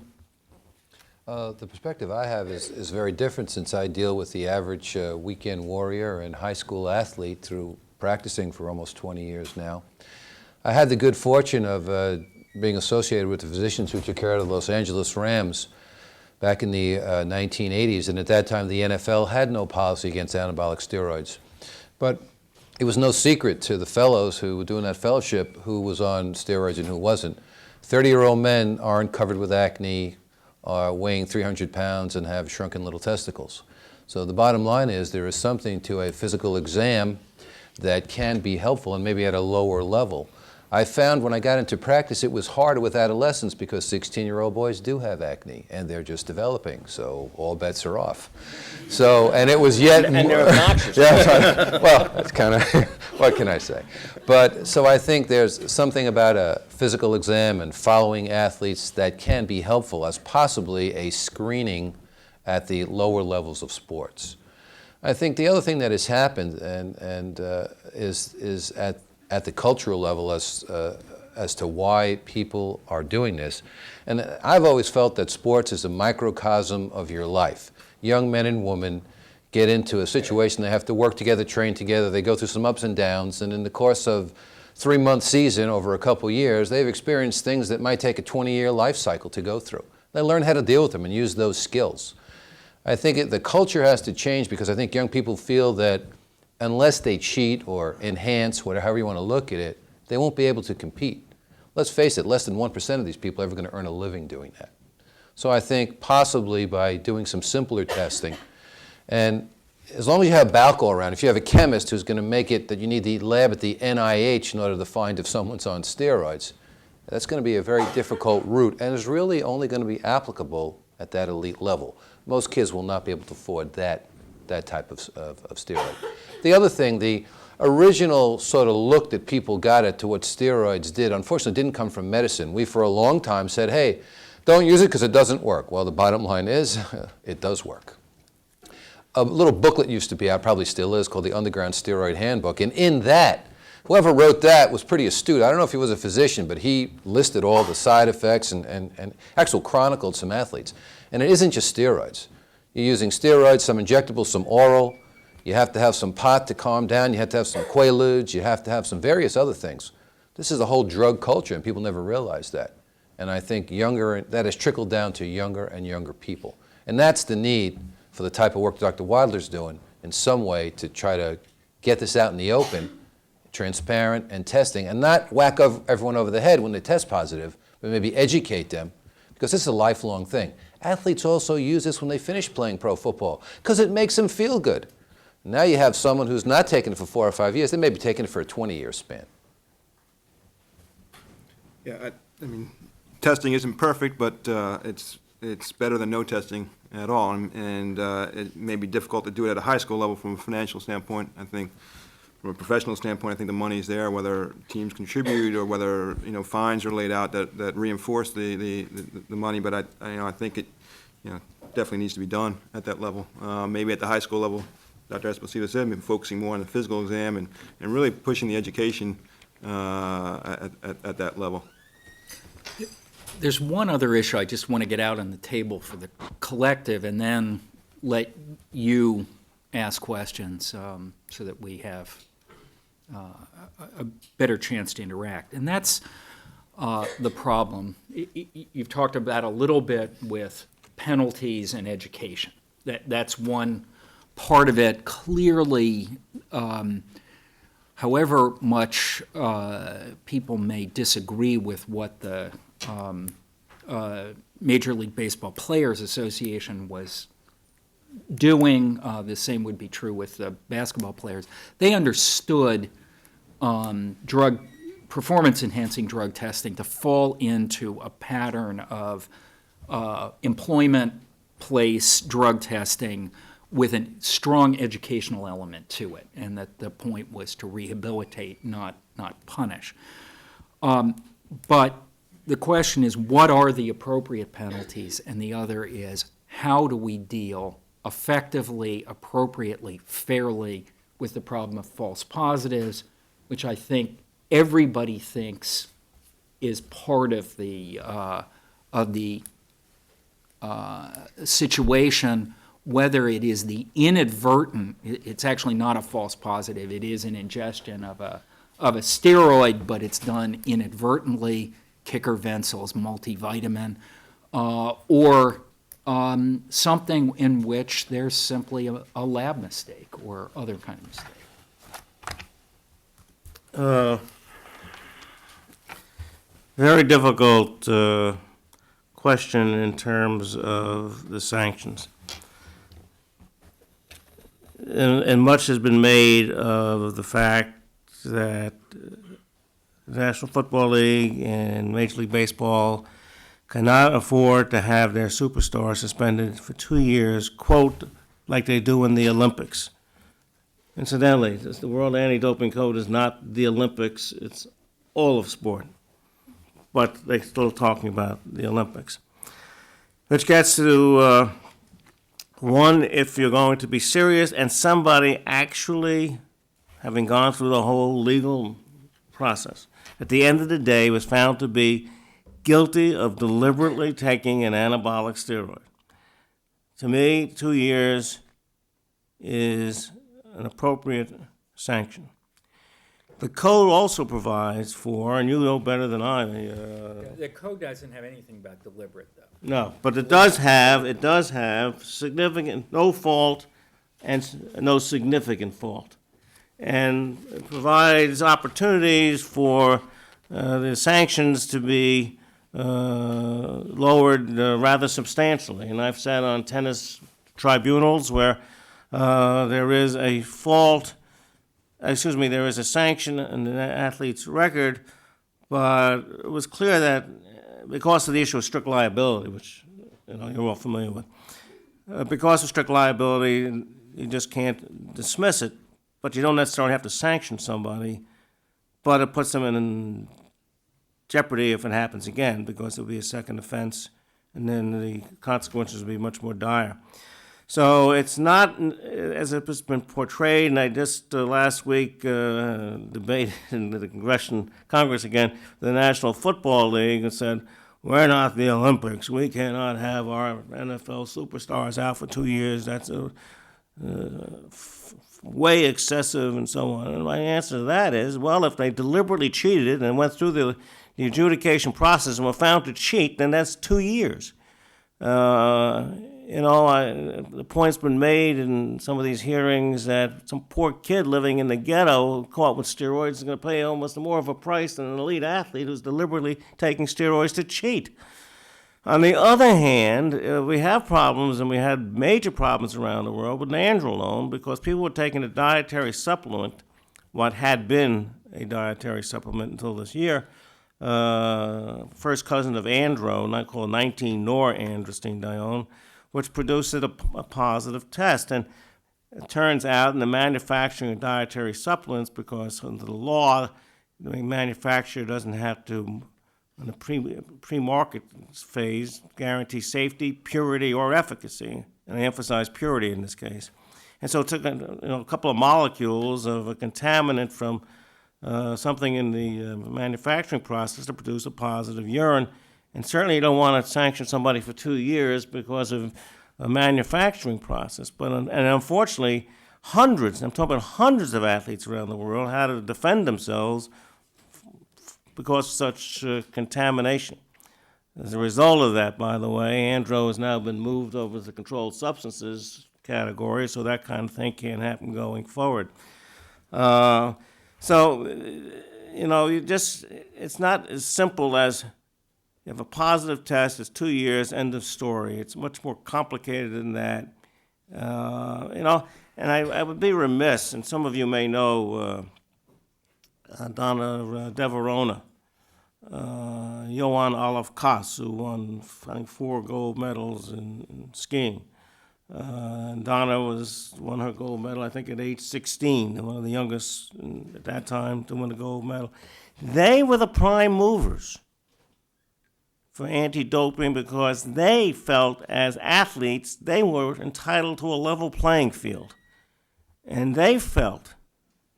The perspective I have is very different, since I deal with the average weekend warrior and high school athlete through practicing for almost 20 years now. I had the good fortune of being associated with the physicians who took care of the Los Angeles Rams back in the 1980s, and at that time the NFL had no policy against anabolic steroids. But it was no secret to the fellows who were doing that fellowship who was on steroids and who wasn't. 30-year-old men aren't covered with acne, are weighing 300 pounds and have shrunken little testicles. So the bottom line is there is something to a physical exam that can be helpful, and maybe at a lower level. I found when I got into practice it was harder with adolescents because 16-year-old boys do have acne and they're just developing, so all bets are off. So, and it was yet And they're obnoxious. Yeah, well, that's kind of, what can I say? But, so I think there's something about a physical exam and following athletes that can be helpful as possibly a screening at the lower levels of sports. I think the other thing that has happened is at the cultural level as to why people are doing this. And I've always felt that sports is a microcosm of your life. Young men and women get into a situation, they have to work together, train together, they go through some ups and downs, and in the course of 3-month season over a couple years, they've experienced things that might take a 20-year life cycle to go through. They learn how to deal with them and use those skills. I think the culture has to change, because I think young people feel that unless they cheat or enhance, however you want to look at it, they won't be able to compete. Let's face it, less than 1% of these people are ever going to earn a living doing that. So I think possibly by doing some simpler testing, and as long as you have Balco around, if you have a chemist who's going to make it that you need the lab at the NIH in order to find if someone's on steroids, that's going to be a very difficult route, and is really only going to be applicable at that elite level. Most kids will not be able to afford that type of steroid. The other thing, the original sort of look that people got at to what steroids did, unfortunately didn't come from medicine. We for a long time said, hey, don't use it because it doesn't work. Well, the bottom line is, it does work. A little booklet used to be out, probably still is, called the Underground Steroid Handbook, and in that, whoever wrote that was pretty astute. I don't know if he was a physician, but he listed all the side effects and actually chronicled some athletes. And it isn't just steroids. You're using steroids, some injectable, some oral. You have to have some pot to calm down. You have to have some Quaaludes. You have to have some various other things. This is a whole drug culture, and people never realize that. And I think that has trickled down to younger and younger people. And that's the need for the type of work Dr. Wadler's doing in some way to try to get this out in the open, transparent and testing, and not whack everyone over the head when they test positive, but maybe educate them, because this is a lifelong thing. Athletes also use this when they finish playing pro football because it makes them feel good. Now you have someone who's not taking it for 4 or 5 years. They may be taking it for a 20-year span. Yeah, I mean, testing isn't perfect, but it's better than no testing at all. And it may be difficult to do it at a high school level from a financial standpoint. I think from a professional standpoint, I think the money's there, whether teams contribute or whether fines are laid out that reinforce the money. But I think it definitely needs to be done at that level. Maybe at the high school level, Dr. Espisito said, maybe focusing more on the physical exam and really pushing the education at that level. There's one other issue I just want to get out on the table for the collective, and then let you ask questions so that we have a better chance to interact. And that's the problem. You've talked about a little bit with penalties and education. That's one part of it. Clearly, however much people may disagree with what the Major League Baseball Players Association was doing, the same would be true with the basketball players. They understood performance-enhancing drug testing to fall into a pattern of employment place drug testing with a strong educational element to it, and that the point was to rehabilitate, not punish. But the question is, what are the appropriate penalties? And the other is, how do we deal effectively, appropriately, fairly with the problem of false positives, which I think everybody thinks is part of the situation, whether it is the inadvertent, it's actually not a false positive, it is an ingestion of a steroid, but it's done inadvertently, Kicker Vensel's multivitamin, or something in which there's simply a lab mistake or other kind of mistake. Very difficult question in terms of the sanctions. And much has been made of the fact that the National Football League and Major League Baseball cannot afford to have their superstars suspended for 2 years, quote, like they do in the Olympics. Incidentally, the World Anti-Doping Code is not the Olympics, it's all of sport. But they're still talking about the Olympics. Which gets to, one, if you're going to be serious and somebody actually, having gone through the whole legal process, at the end of the day was found to be guilty of deliberately taking an anabolic steroid. To me, 2 years is an appropriate sanction. The code also provides for, and you know better than I. The code doesn't have anything about deliberate, though. No, but it does have significant, no fault and no significant fault. And it provides opportunities for the sanctions to be lowered rather substantially. And I've sat on tennis tribunals where there is a sanction in the athlete's record, but it was clear that because of the issue of strict liability, which you're all familiar with, because of strict liability, you just can't dismiss it, but you don't necessarily have to sanction somebody, but it puts them in jeopardy if it happens again, because it'll be a second offense, and then the consequences will be much more dire. So it's not as if it's been portrayed, and I just last week debated in the Congress again, the National Football League, and said, we're not the Olympics. We cannot have our NFL superstars out for 2 years. That's way excessive and so on. And my answer to that is, well, if they deliberately cheated and went through the adjudication process and were found to cheat, then that's 2 years. The point's been made in some of these hearings that some poor kid living in the ghetto caught with steroids is going to pay almost more of a price than an elite athlete who's deliberately taking steroids to cheat. On the other hand, we have problems, and we had major problems around the world with nandrolone because people were taking a dietary supplement, what had been a dietary supplement until this year, first cousin of andro, not called 19-norandrostenedione, which produces a positive test. And it turns out in the manufacturing of dietary supplements, because under the law, the manufacturer doesn't have to, in the pre-market phase, guarantee safety, purity, or efficacy. And I emphasize purity in this case. And so it took a couple of molecules of a contaminant from something in the manufacturing process to produce a positive urine. And certainly you don't want to sanction somebody for 2 years because of a manufacturing process. And unfortunately, hundreds, I'm talking about hundreds of athletes around the world, how to defend themselves because of such contamination. As a result of that, by the way, andro has now been moved over to the controlled substances category, so that kind of thing can't happen going forward. It's not as simple as you have a positive test, it's 2 years, end of story. It's much more complicated than that. And I would be remiss, and some of you may know Donna De Verona, Johan Olaf Koss, who won, I think, 4 gold medals in skiing. Donna won her gold medal, I think, at age 16, one of the youngest at that time to win a gold medal. They were the prime movers for anti-doping because they felt, as athletes, they were entitled to a level playing field. And they felt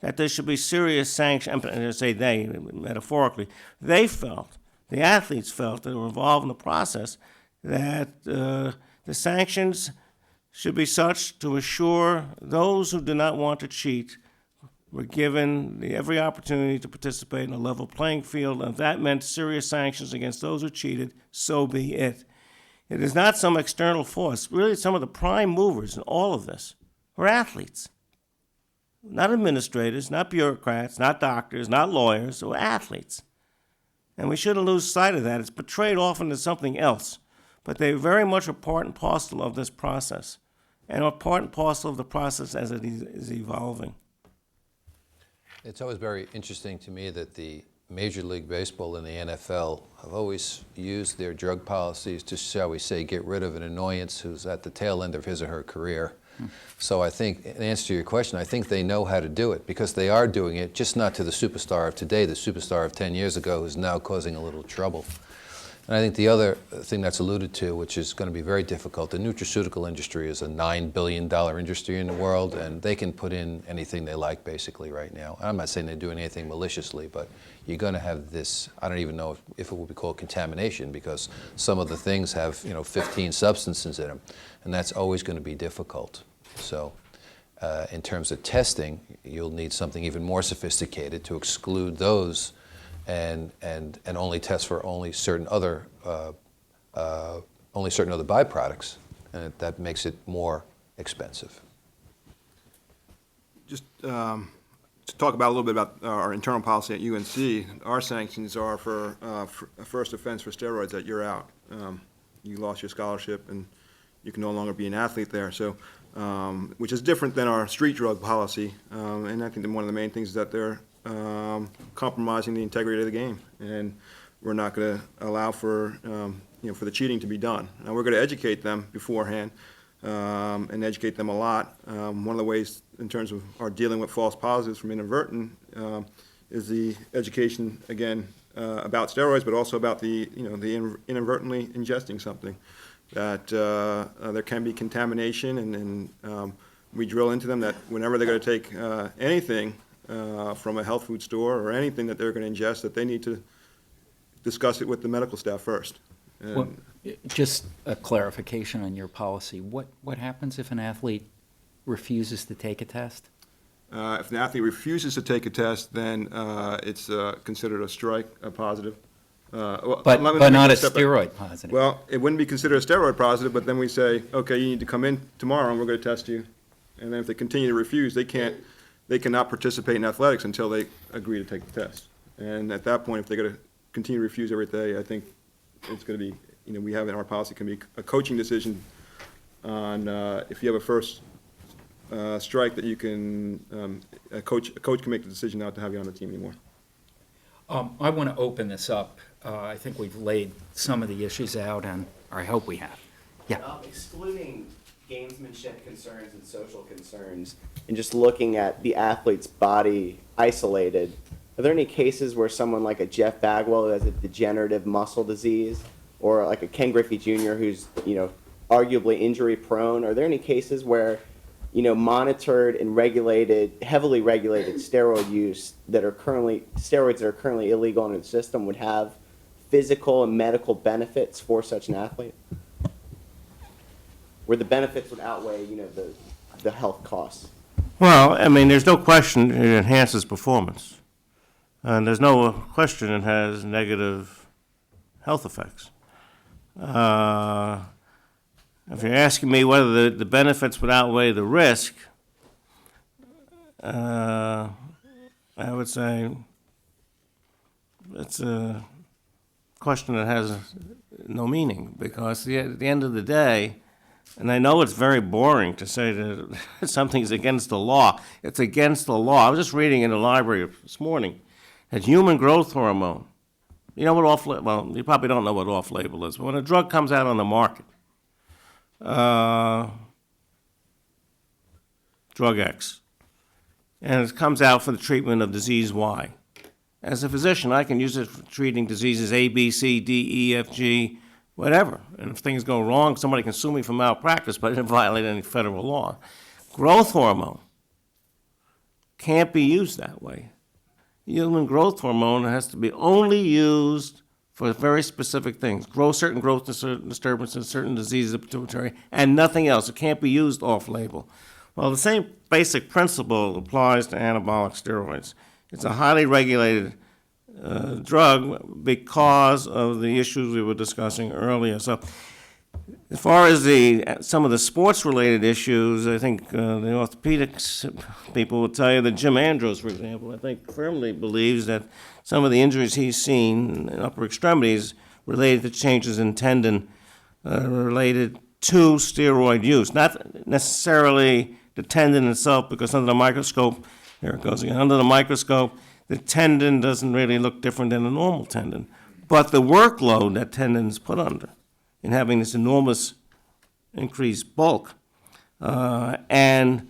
that there should be serious sanctions. I'm going to say they, metaphorically. They felt, the athletes felt that were involved in the process, that the sanctions should be such to assure those who did not want to cheat were given every opportunity to participate in a level playing field. And if that meant serious sanctions against those who cheated, so be it. It is not some external force. Really, some of the prime movers in all of this were athletes. Not administrators, not bureaucrats, not doctors, not lawyers, or athletes. And we shouldn't lose sight of that. It's portrayed often as something else. But they're very much a part and parcel of this process, and a part and parcel of the process as it is evolving. It's always very interesting to me that the Major League Baseball and the NFL have always used their drug policies to, shall we say, get rid of an annoyance who's at the tail end of his or her career. So I think, in answer to your question, I think they know how to do it because they are doing it, just not to the superstar of today, the superstar of 10 years ago who's now causing a little trouble. And I think the other thing that's alluded to, which is going to be very difficult, the nutraceutical industry is a $9 billion industry in the world, and they can put in anything they like basically right now. I'm not saying they're doing anything maliciously, but you're going to have this, I don't even know if it will be called contamination, because some of the things have 15 substances in them, and that's always going to be difficult. So in terms of testing, you'll need something even more sophisticated to exclude those and only test for only certain other byproducts, and that makes it more expensive. Just to talk about a little bit about our internal policy at UNC, our sanctions are for a first offense for steroids that you're out. You lost your scholarship and you can no longer be an athlete there. So, which is different than our street drug policy. And I think that one of the main things is that they're compromising the integrity of the game, and we're not going to allow for for the cheating to be done. Now we're going to educate them beforehand and educate them a lot. One of the ways in terms of our dealing with false positives from inadvertent is the education again about steroids, but also about the inadvertently ingesting something. That there can be contamination, and we drill into them that whenever they're going to take anything from a health food store or anything that they're going to ingest, that they need to discuss it with the medical staff first. Well, just a clarification on your policy. What happens if an athlete refuses to take a test? If an athlete refuses to take a test, then it's considered a strike, a positive. But not a steroid positive. Well, it wouldn't be considered a steroid positive, but then we say, okay, you need to come in tomorrow and we're going to test you. And then if they continue to refuse, they cannot participate in athletics until they agree to take the test. And at that point, if they're going to continue to refuse every day, I think it's going to be, we have in our policy can be a coaching decision on if you have a first strike that you can, a coach can make the decision not to have you on the team anymore. I want to open this up. I think we've laid some of the issues out, and or I hope we have. Yeah. Excluding gamesmanship concerns and social concerns, and just looking at the athlete's body isolated, are there any cases where someone like a Jeff Bagwell who has a degenerative muscle disease, or like a Ken Griffey Jr. who's arguably injury prone, are there any cases where monitored and regulated, heavily regulated steroid use steroids that are currently illegal in the system would have physical and medical benefits for such an athlete? Where the benefits would outweigh, the health costs? Well, I mean, there's no question it enhances performance. And there's no question it has negative health effects. If you're asking me whether the benefits would outweigh the risk, I would say it's a question that has no meaning, because at the end of the day, and I know it's very boring to say that something's against the law. It's against the law. I was just reading in the library this morning that human growth hormone, you know what well, you probably don't know what off-label is, but when a drug comes out on the market, drug X, and it comes out for the treatment of disease Y. As a physician, I can use it for treating diseases A, B, C, D, E, F, G, whatever. And if things go wrong, somebody can sue me for malpractice, but it didn't violate any federal law. Growth hormone can't be used that way. Human growth hormone has to be only used for very specific things. Certain growth disturbances, certain diseases of the pituitary, and nothing else. It can't be used off-label. Well, the same basic principle applies to anabolic steroids. It's a highly regulated drug because of the issues we were discussing earlier. So as far as some of the sports-related issues, I think the orthopedics people will tell you that Jim Andrews, for example, I think firmly believes that some of the injuries he's seen in upper extremities related to changes in tendon related to steroid use, not necessarily the tendon itself, because under the microscope, here it goes again, under the microscope, the tendon doesn't really look different than a normal tendon. But the workload that tendon is put under in having this enormous increased bulk and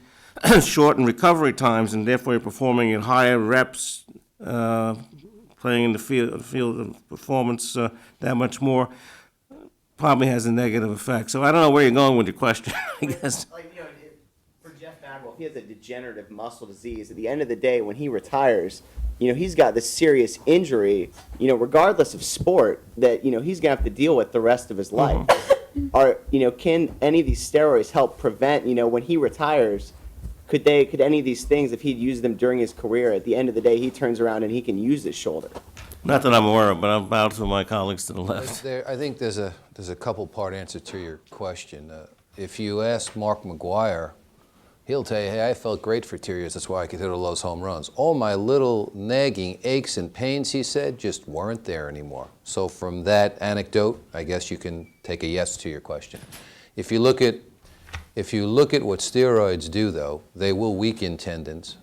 shortened recovery times, and therefore you're performing at higher reps, playing in the field of performance that much more, probably has a negative effect. So I don't know where you're going with your question, I guess. Like, for Jeff Bagwell, if he has a degenerative muscle disease, at the end of the day, when he retires, he's got this serious injury, regardless of sport, that, he's going to have to deal with the rest of his life. Can any of these steroids help prevent, when he retires, could any of these things, if he'd used them during his career, at the end of the day, he turns around and he can use his shoulder? Not that I'm aware of, but I'm bound to my colleagues to the left. I think there's a couple-part answer to your question. If you ask Mark McGuire, he'll tell you, hey, I felt great for 2 years. That's why I could hit all those home runs. All my little nagging aches and pains, he said, just weren't there anymore. So from that anecdote, I guess you can take a yes to your question. If you look at what steroids do, though, they will weaken tendons.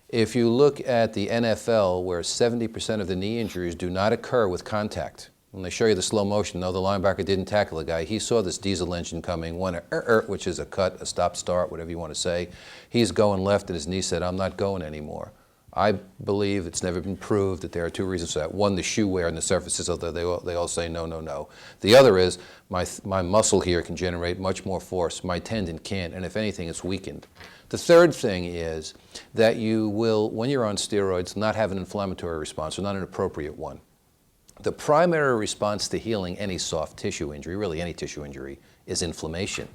If you look at the NFL, where 70% of the knee injuries do not occur with contact, when they show you the slow motion, no, the linebacker didn't tackle the guy. He saw this diesel engine coming, which is a cut, a stop-start, whatever you want to say. He's going left, and his knee said, I'm not going anymore. I believe it's never been proved that there are two reasons for that. One, the shoe wear and the surfaces, although they all say no, no, no. The other is my muscle here can generate much more force. My tendon can't, and if anything, it's weakened. The third thing is that you will, when you're on steroids, not have an inflammatory response, or not an appropriate one. The primary response to healing any soft tissue injury, really any tissue injury, is inflammation.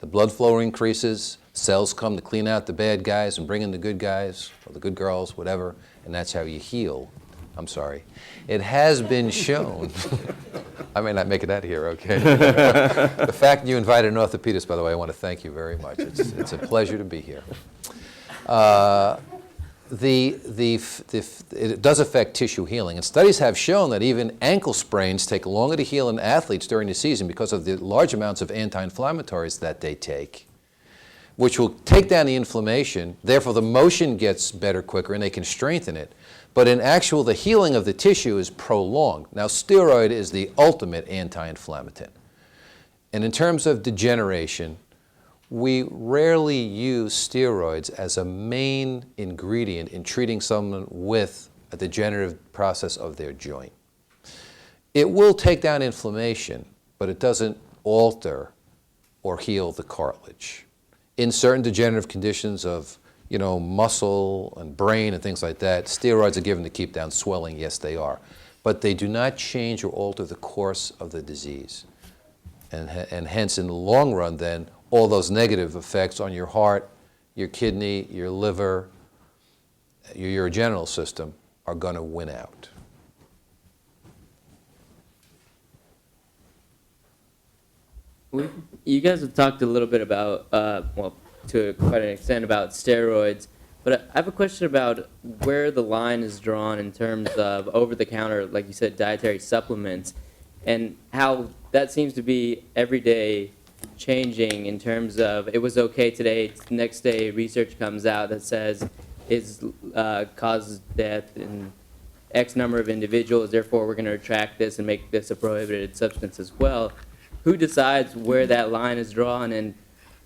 The blood flow increases, cells come to clean out the bad guys and bring in the good guys, or the good girls, whatever, and that's how you heal. I'm sorry. It has been shown. I may not make it out of here, okay? The fact you invited an orthopedist, by the way, I want to thank you very much. It's a pleasure to be here. It does affect tissue healing, and studies have shown that even ankle sprains take longer to heal in athletes during the season because of the large amounts of anti-inflammatories that they take, which will take down the inflammation. Therefore, the motion gets better quicker, and they can strengthen it. But in actual, the healing of the tissue is prolonged. Now, steroid is the ultimate anti-inflammatory. And in terms of degeneration, we rarely use steroids as a main ingredient in treating someone with a degenerative process of their joint. It will take down inflammation, but it doesn't alter or heal the cartilage. In certain degenerative conditions of muscle and brain and things like that, steroids are given to keep down swelling. Yes, they are. But they do not change or alter the course of the disease. And hence, in the long run, then, all those negative effects on your heart your kidney, your liver, your urogenital system are going to win out. You guys have talked a little bit about, well, to quite an extent about steroids, but I have a question about where the line is drawn in terms of over-the-counter, like you said, dietary supplements, and how that seems to be every day changing in terms of it was okay today, next day research comes out that says it causes death in X number of individuals, therefore we're going to retract this and make this a prohibited substance as well. Who decides where that line is drawn? And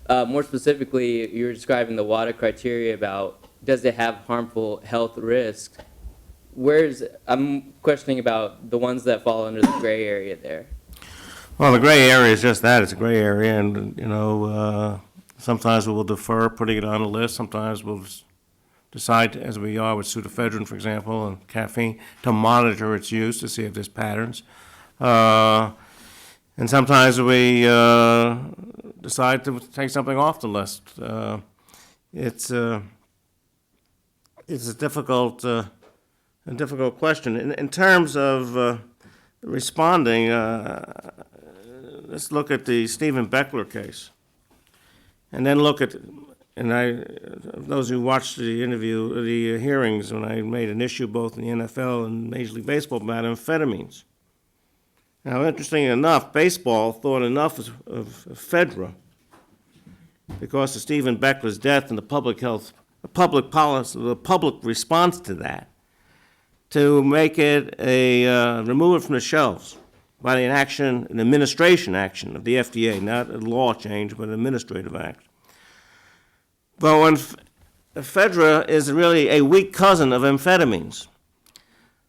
more specifically, you're describing the WADA criteria about does it have harmful health risks? I'm questioning about the ones that fall under the gray area there. Well, the gray area is just that, it's a gray area, and, sometimes we will defer putting it on a list, sometimes we'll decide, as we are with pseudoephedrine, for example, and caffeine, to monitor its use to see if there's patterns. And sometimes we decide to take something off the list. It's a difficult question. In terms of responding, let's look at the Stephen Beckler case, and then look at, those who watched the hearings when I made an issue both in the NFL and Major League Baseball about amphetamines. Now, interestingly enough, baseball thought enough of ephedra because of Stephen Beckler's death and the public policy, the public response to that, to make it remove it from the shelves by an administration action of the FDA, not a law change, but an administrative act. But when ephedra is really a weak cousin of amphetamines.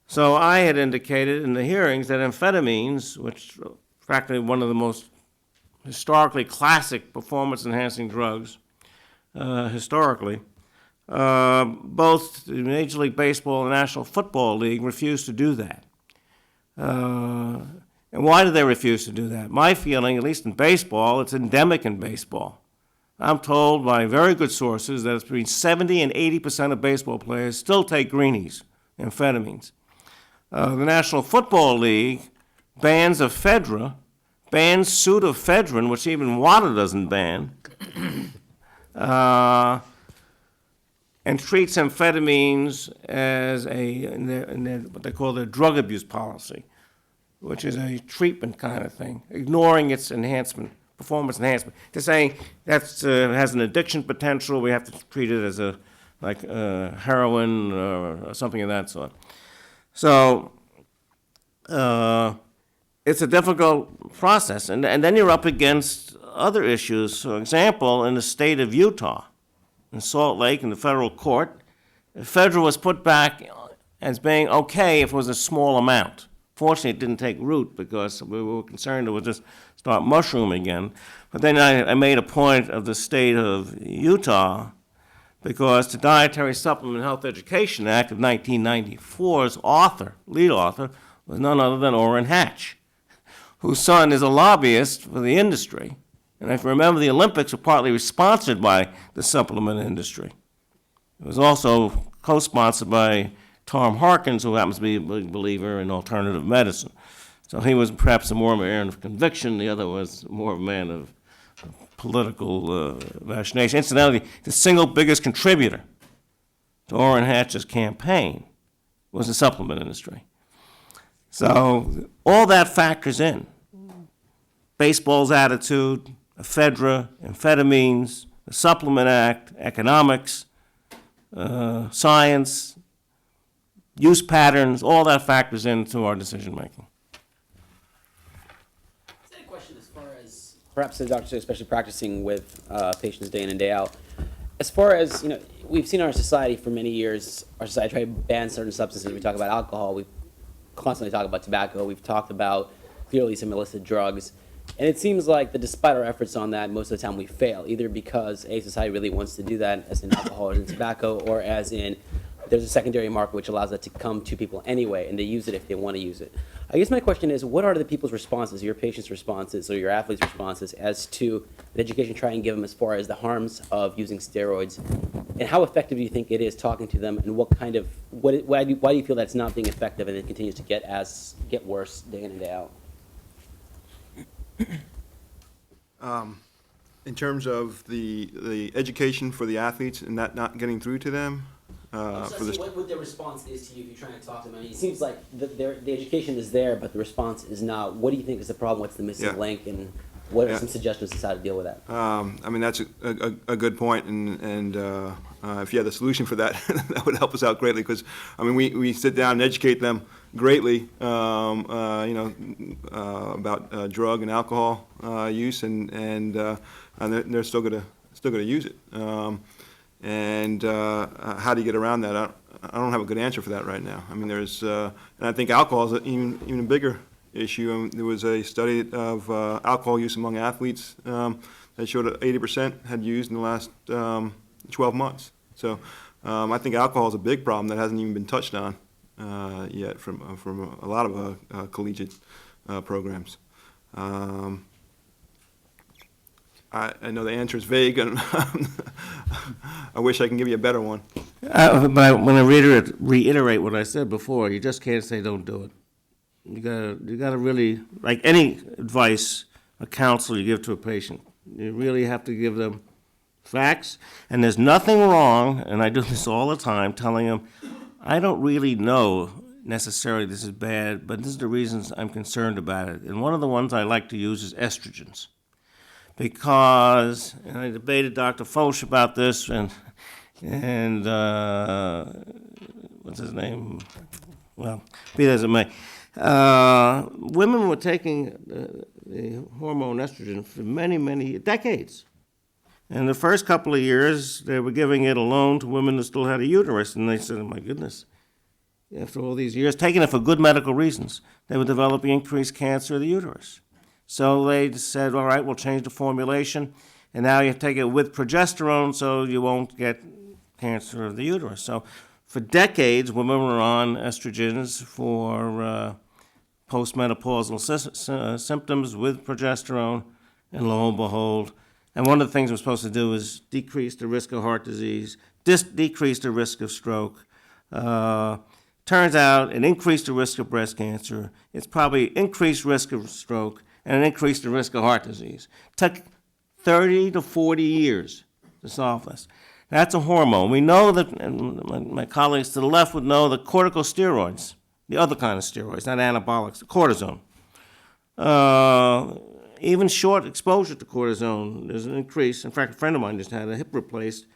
So I had indicated in the hearings that amphetamines, which are practically one of the most historically classic performance-enhancing drugs, historically, both the Major League Baseball and the National Football League refused to do that. And why did they refuse to do that? My feeling, at least in baseball, it's endemic in baseball. I'm told by very good sources that it's between 70 and 80% of baseball players still take greenies, amphetamines. The National Football League bans ephedra, bans pseudoephedrine, which even WADA doesn't ban, and treats amphetamines as what they call their drug abuse policy, which is a treatment kind of thing, ignoring its performance enhancement. They're saying that has an addiction potential, we have to treat it as heroin or something of that sort. So it's a difficult process. And then you're up against other issues. For example, in the state of Utah, in Salt Lake, in the federal court, ephedra was put back as being okay if it was a small amount. Fortunately, it didn't take root because we were concerned it would just start mushrooming again. But then I made a point of the state of Utah because the Dietary Supplement Health Education Act of 1994's lead author, was none other than Orrin Hatch, whose son is a lobbyist for the industry. And if you remember, the Olympics were partly sponsored by the supplement industry. It was also co-sponsored by Tom Harkins, who happens to be a big believer in alternative medicine. So he was perhaps more of a man of conviction, the other was more of a man of political machination. Incidentally, the single biggest contributor to Orrin Hatch's campaign was the supplement industry. So all that factors in. Baseball's attitude, ephedra, amphetamines, the Supplement Act, economics, science, use patterns, all that factors into our decision-making. Is that a question as far as perhaps the doctors, especially practicing with patients day in and day out? As far as, we've seen our society for many years, our society try to ban certain substances. We talk about alcohol, we constantly talk about tobacco, we've talked about clearly some illicit drugs. And it seems like that despite our efforts on that, most of the time we fail, either because society really wants to do that, as in alcohol or in tobacco, or as in there's a secondary market which allows that to come to people anyway, and they use it if they want to use it. I guess my question is, what are the people's responses, your patients' responses, or your athletes' responses, as to the education try and give them as far as the harms of using steroids, and how effective do you think it is talking to them, and what kind of, why do you feel that's not being effective and it continues to get worse day in and day out? In terms of the education for the athletes and that not getting through to them, for the What their response is to you if you're trying to talk to them. I mean, it seems like the education is there, but the response is not. What do you think is the problem? What's the missing Yeah. link? And what are Yeah. some suggestions as to how to deal with that? I mean, that's a good point, and if you had the solution for that, that would help us out greatly, because, I mean, we sit down and educate them greatly, about drug and alcohol use, and they're still gonna use it. And how do you get around that? I don't have a good answer for that right now. I mean, and I think alcohol is even a bigger issue. There was a study of alcohol use among athletes that showed that 80% had used in the last 12 months. So I think alcohol is a big problem that hasn't even been touched on yet from a lot of collegiate programs. I know the answer is vague, and I wish I can give you a better one. But I want to reiterate what I said before. You just can't say don't do it. You gotta really, like any advice or counsel you give to a patient, you really have to give them facts. And there's nothing wrong, and I do this all the time, telling them, I don't really know necessarily this is bad, but this is the reasons I'm concerned about it. And one of the ones I like to use is estrogens. Because, and I debated Dr. Foch about this, and what's his name? Well, be that as it may. Women were taking the hormone estrogen for many, many decades. And the first couple of years, they were giving it alone to women that still had a uterus. And they said, oh my goodness, after all these years, taking it for good medical reasons, they were developing increased cancer of the uterus. So they said, all right, we'll change the formulation, and now you take it with progesterone so you won't get cancer of the uterus. So for decades, women were on estrogens for postmenopausal symptoms with progesterone, and lo and behold, and one of the things we're supposed to do is decrease the risk of heart disease, decrease the risk of stroke. Turns out it increased the risk of breast cancer. It's probably increased risk of stroke and it increased the risk of heart disease. Took 30 to 40 years to solve this. That's a hormone. We know that, and my colleagues to the left would know that corticosteroids, the other kind of steroids, not anabolics, cortisone. Even short exposure to cortisone, there's an increase. In fact, a friend of mine just had a hip replaced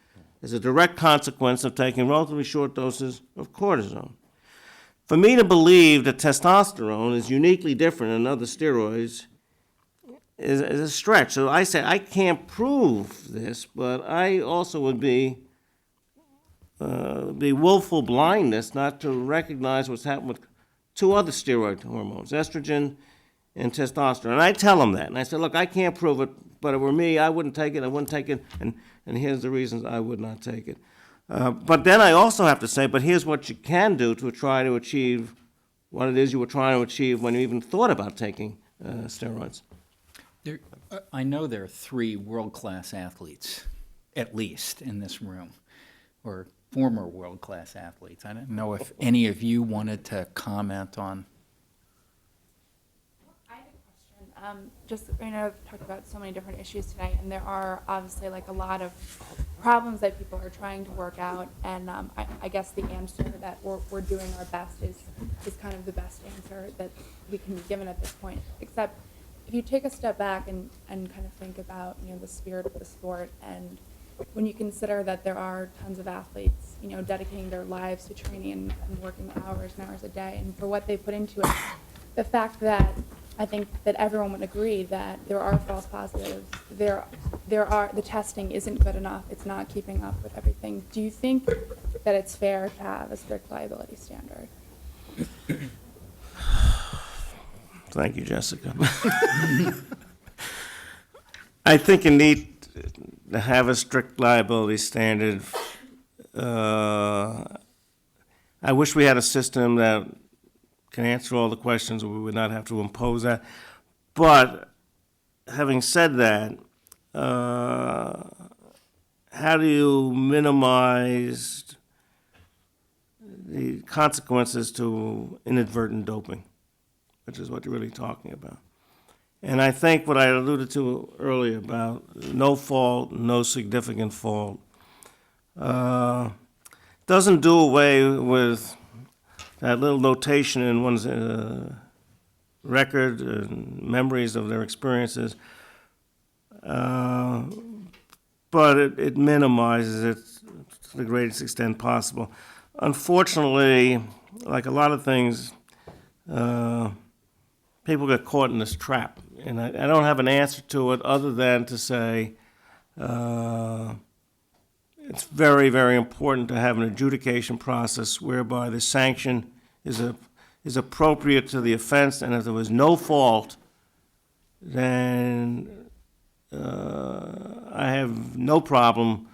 as a direct consequence of taking relatively short doses of cortisone. For me to believe that testosterone is uniquely different than other steroids is a stretch. So I say I can't prove this, but I also would be willful blindness not to recognize what's happened with two other steroid hormones, estrogen and testosterone. And I tell them that. And I said, look, I can't prove it, but if it were me, I wouldn't take it. I wouldn't take it. And here's the reasons I would not take it. But then I also have to say, but here's what you can do to try to achieve what it is you were trying to achieve when you even thought about taking steroids. I know there are 3 world-class athletes, at least, in this room, or former world-class athletes. I don't know if any of you wanted to comment on. I have a question. I've talked about so many different issues tonight, and there are obviously like a lot of problems that people are trying to work out, and I guess the answer that we're doing our best is kind of the best answer that we can be given at this point, except if you take a step back and kind of think about, the spirit of the sport, and when you consider that there are tons of athletes, dedicating their lives to training and working hours and hours a day, and for what they put into it, the fact that I think that everyone would agree that there are false positives, the testing isn't good enough, it's not keeping up with everything. Do you think that it's fair to have a strict liability standard? Thank you, Jessica. I think you need to have a strict liability standard. I wish we had a system that can answer all the questions, we would not have to impose that. But having said that, how do you minimize the consequences to inadvertent doping, which is what you're really talking about? And I think what I alluded to earlier about no fault, no significant fault, doesn't do away with that little notation in one's record and memories of their experiences, but it minimizes it to the greatest extent possible. Unfortunately, like a lot of things, people get caught in this trap. And I don't have an answer to it other than to say it's very, very important to have an adjudication process whereby the sanction is appropriate to the offense, and if there was no fault, then I have no problem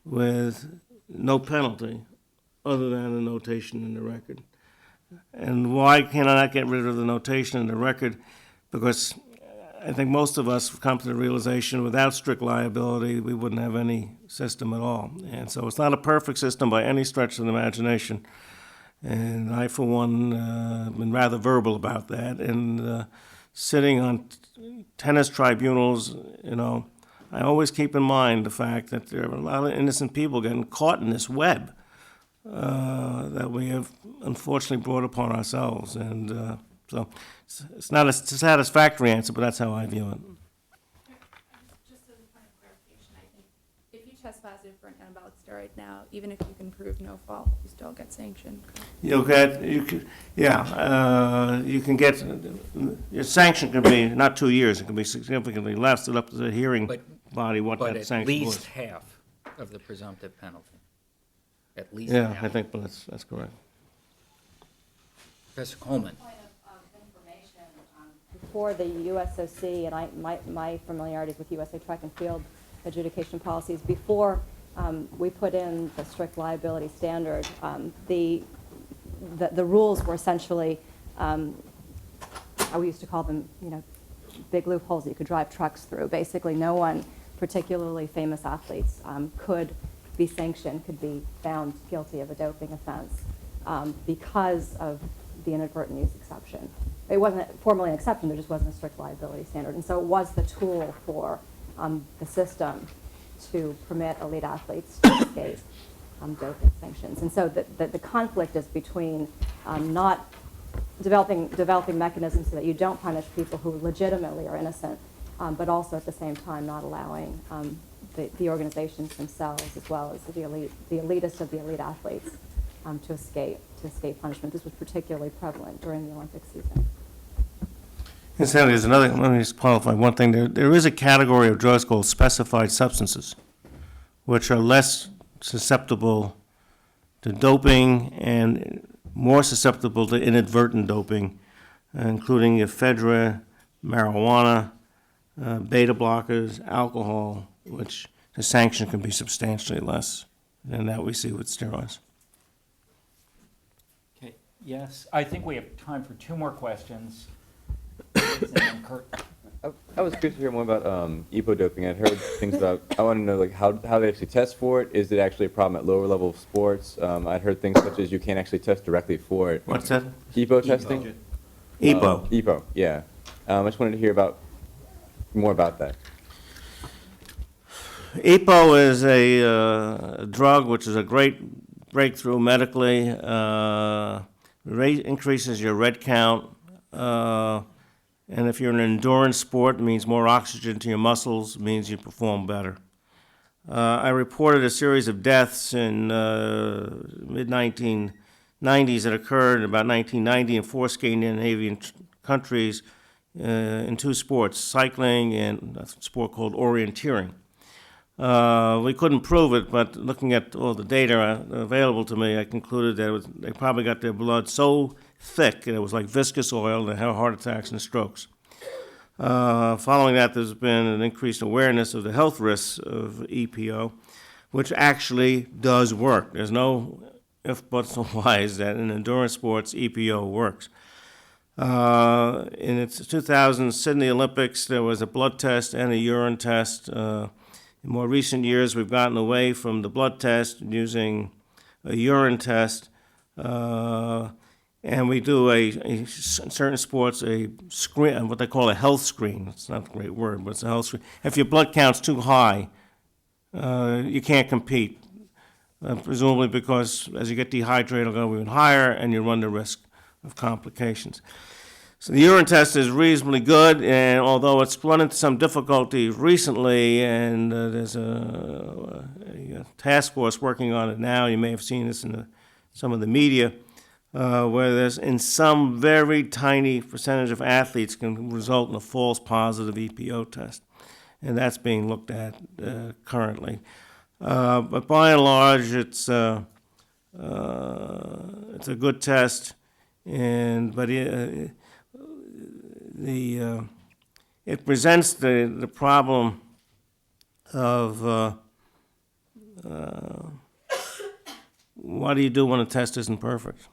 with no penalty other than a notation in the record. And why can I not get rid of the notation in the record? Because I think most of us have come to the realization without strict liability, we wouldn't have any system at all. And so it's not a perfect system by any stretch of the imagination. And I, for one, have been rather verbal about that. And sitting on tennis tribunals, I always keep in mind the fact that there are a lot of innocent people getting caught in this web that we have unfortunately brought upon ourselves. And so it's not a satisfactory answer, but that's how I view it. Just as a point of clarification, I think if you test positive for an anabolic steroid now, even if you can prove no fault, you still get sanctioned. You can get, your sanction can be not 2 years, it can be significantly less, it's up to the hearing body what But that at sanction was. least half of the presumptive penalty. At least Yeah, half. I think that's correct. Professor Coleman. Point of information, before the USOC, and my familiarities with USA track and field adjudication policies, before we put in the strict liability standard, the rules were essentially, we used to call them, big loopholes that you could drive trucks through. Basically, no one, particularly famous athletes, could be sanctioned, could be found guilty of a doping offense because of the inadvertent use exception. It wasn't formally an exception, there just wasn't a strict liability standard. And so it was the tool for the system to permit elite athletes to escape doping sanctions. And so the conflict is between not developing mechanisms so that you don't punish people who legitimately are innocent, but also at the same time not allowing the organizations themselves, as well as the elitist of the elite athletes, to escape punishment. This was particularly prevalent during the Olympic season. Incidentally, there's another, let me just qualify one thing. There is a category of drugs called specified substances, which are less susceptible to doping and more susceptible to inadvertent doping, including ephedra, marijuana, beta blockers, alcohol, which the sanction can be substantially less than that we see with steroids. Okay, yes, I think we have time for 2 more questions. And then Kurt. I was curious to hear more about EPO doping. I'd heard things about, I want to know how they actually test for it. Is it actually a problem at lower level of sports? I'd heard things such as you can't actually test directly for it. What's that? EPO testing? EPO. EPO, yeah. I just wanted to hear more about that. EPO is a drug which is a great breakthrough medically. Increases your red count. And if you're in an endurance sport, it means more oxygen to your muscles, means you perform better. I reported a series of deaths in mid-1990s that occurred in about 1990 in 4 Scandinavian countries in 2 sports, cycling and a sport called orienteering. We couldn't prove it, but looking at all the data available to me, I concluded that they probably got their blood so thick, and it was like viscous oil, they had heart attacks and strokes. Following that, there's been an increased awareness of the health risks of EPO, which actually does work. There's no if, buts, or whys that in endurance sports, EPO works. In its 2000 Sydney Olympics, there was a blood test and a urine test. In more recent years, we've gotten away from the blood test using a urine test. And we do in certain sports, a screen, what they call a health screen. It's not a great word, but it's a health screen. If your blood count's too high, you can't compete, presumably because as you get dehydrated, it'll go even higher, and you run the risk of complications. So the urine test is reasonably good, and although it's run into some difficulty recently, and there's a task force working on it now, you may have seen this in some of the media, where there's in some very tiny percentage of athletes can result in a false positive EPO test. And that's being looked at currently. But by and large, it's a good test, but it presents the problem of what do you do when a test isn't perfect?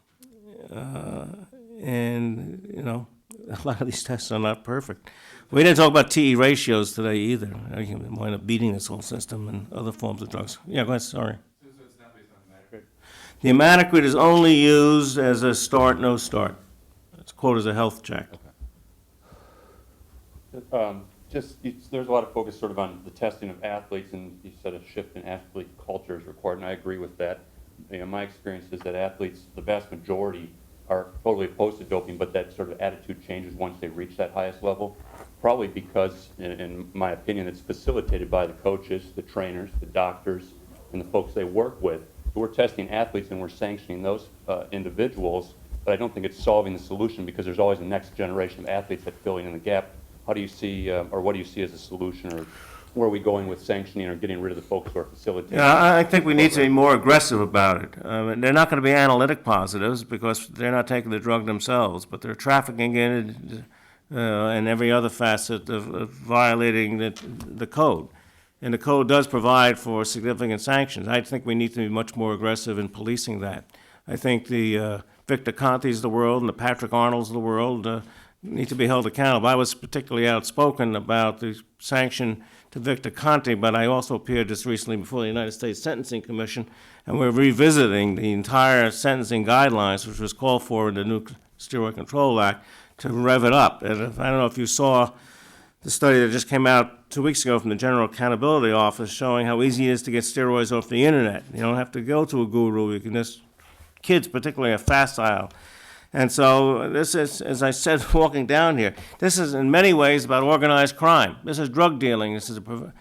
And, you know, a lot of these tests are not perfect. We didn't talk about TE ratios today either. I can wind up beating this whole system and other forms of drugs. Yeah, go ahead, sorry. So it's not based on hematocrit? The hematocrit is only used as a start, no start. It's quoted as a health check. There's a lot of focus sort of on the testing of athletes, and you said a shift in athlete culture is required, and I agree with that. You know, my experience is that athletes, the vast majority, are totally opposed to doping, but that sort of attitude changes once they reach that highest level. Probably because, in my opinion, it's facilitated by the coaches, the trainers, the doctors, and the folks they work with. So we're testing athletes and we're sanctioning those individuals, but I don't think it's solving the solution because there's always a next generation of athletes that filling in the gap. How do you see, or what do you see as a solution, or where are we going with sanctioning or getting rid of the folks who are facilitating? Yeah, I think we need to be more aggressive about it. They're not going to be analytic positives because they're not taking the drug themselves, but they're trafficking in it and every other facet of violating the code. And the code does provide for significant sanctions. I think we need to be much more aggressive in policing that. I think the Victor Contes of the world and the Patrick Arnolds of the world need to be held accountable. I was particularly outspoken about the sanction to Victor Conte, but I also appeared just recently before the United States Sentencing Commission, and we're revisiting the entire sentencing guidelines, which was called for in the new Steroid Control Act, to rev it up. And I don't know if you saw the study that just came out 2 weeks ago from the General Accountability Office showing how easy it is to get steroids off the internet. You don't have to go to a guru. You can just, kids particularly are facile. And so this is, as I said, walking down here, this is in many ways about organized crime. This is drug dealing. This is a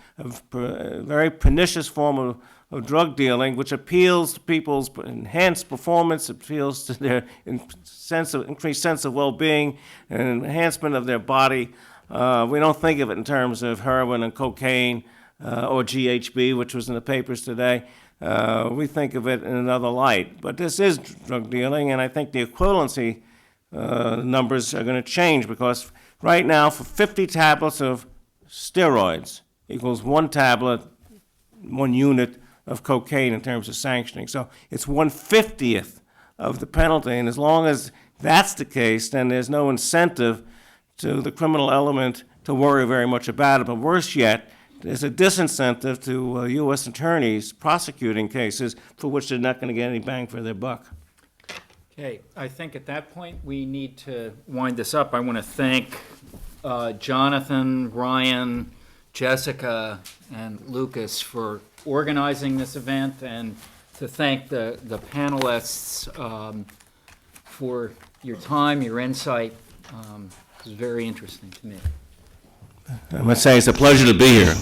very pernicious form of drug dealing, which appeals to people's enhanced performance, appeals to their increased sense of well-being and enhancement of their body. We don't think of it in terms of heroin and cocaine or GHB, which was in the papers today. We think of it in another light. But this is drug dealing, and I think the equivalency numbers are going to change because right now for 50 tablets of steroids equals 1 tablet, 1 unit of cocaine in terms of sanctioning. So it's 1/50th of the penalty, and as long as that's the case, then there's no incentive to the criminal element to worry very much about it. But worse yet, there's a disincentive to U.S. attorneys prosecuting cases for which they're not going to get any bang for their buck. Okay, I think at that point we need to wind this up. I want to thank Jonathan, Ryan, Jessica, and Lucas for organizing this event, and to thank the panelists for your time, your insight. It was very interesting to me. I must say it's a pleasure to be here.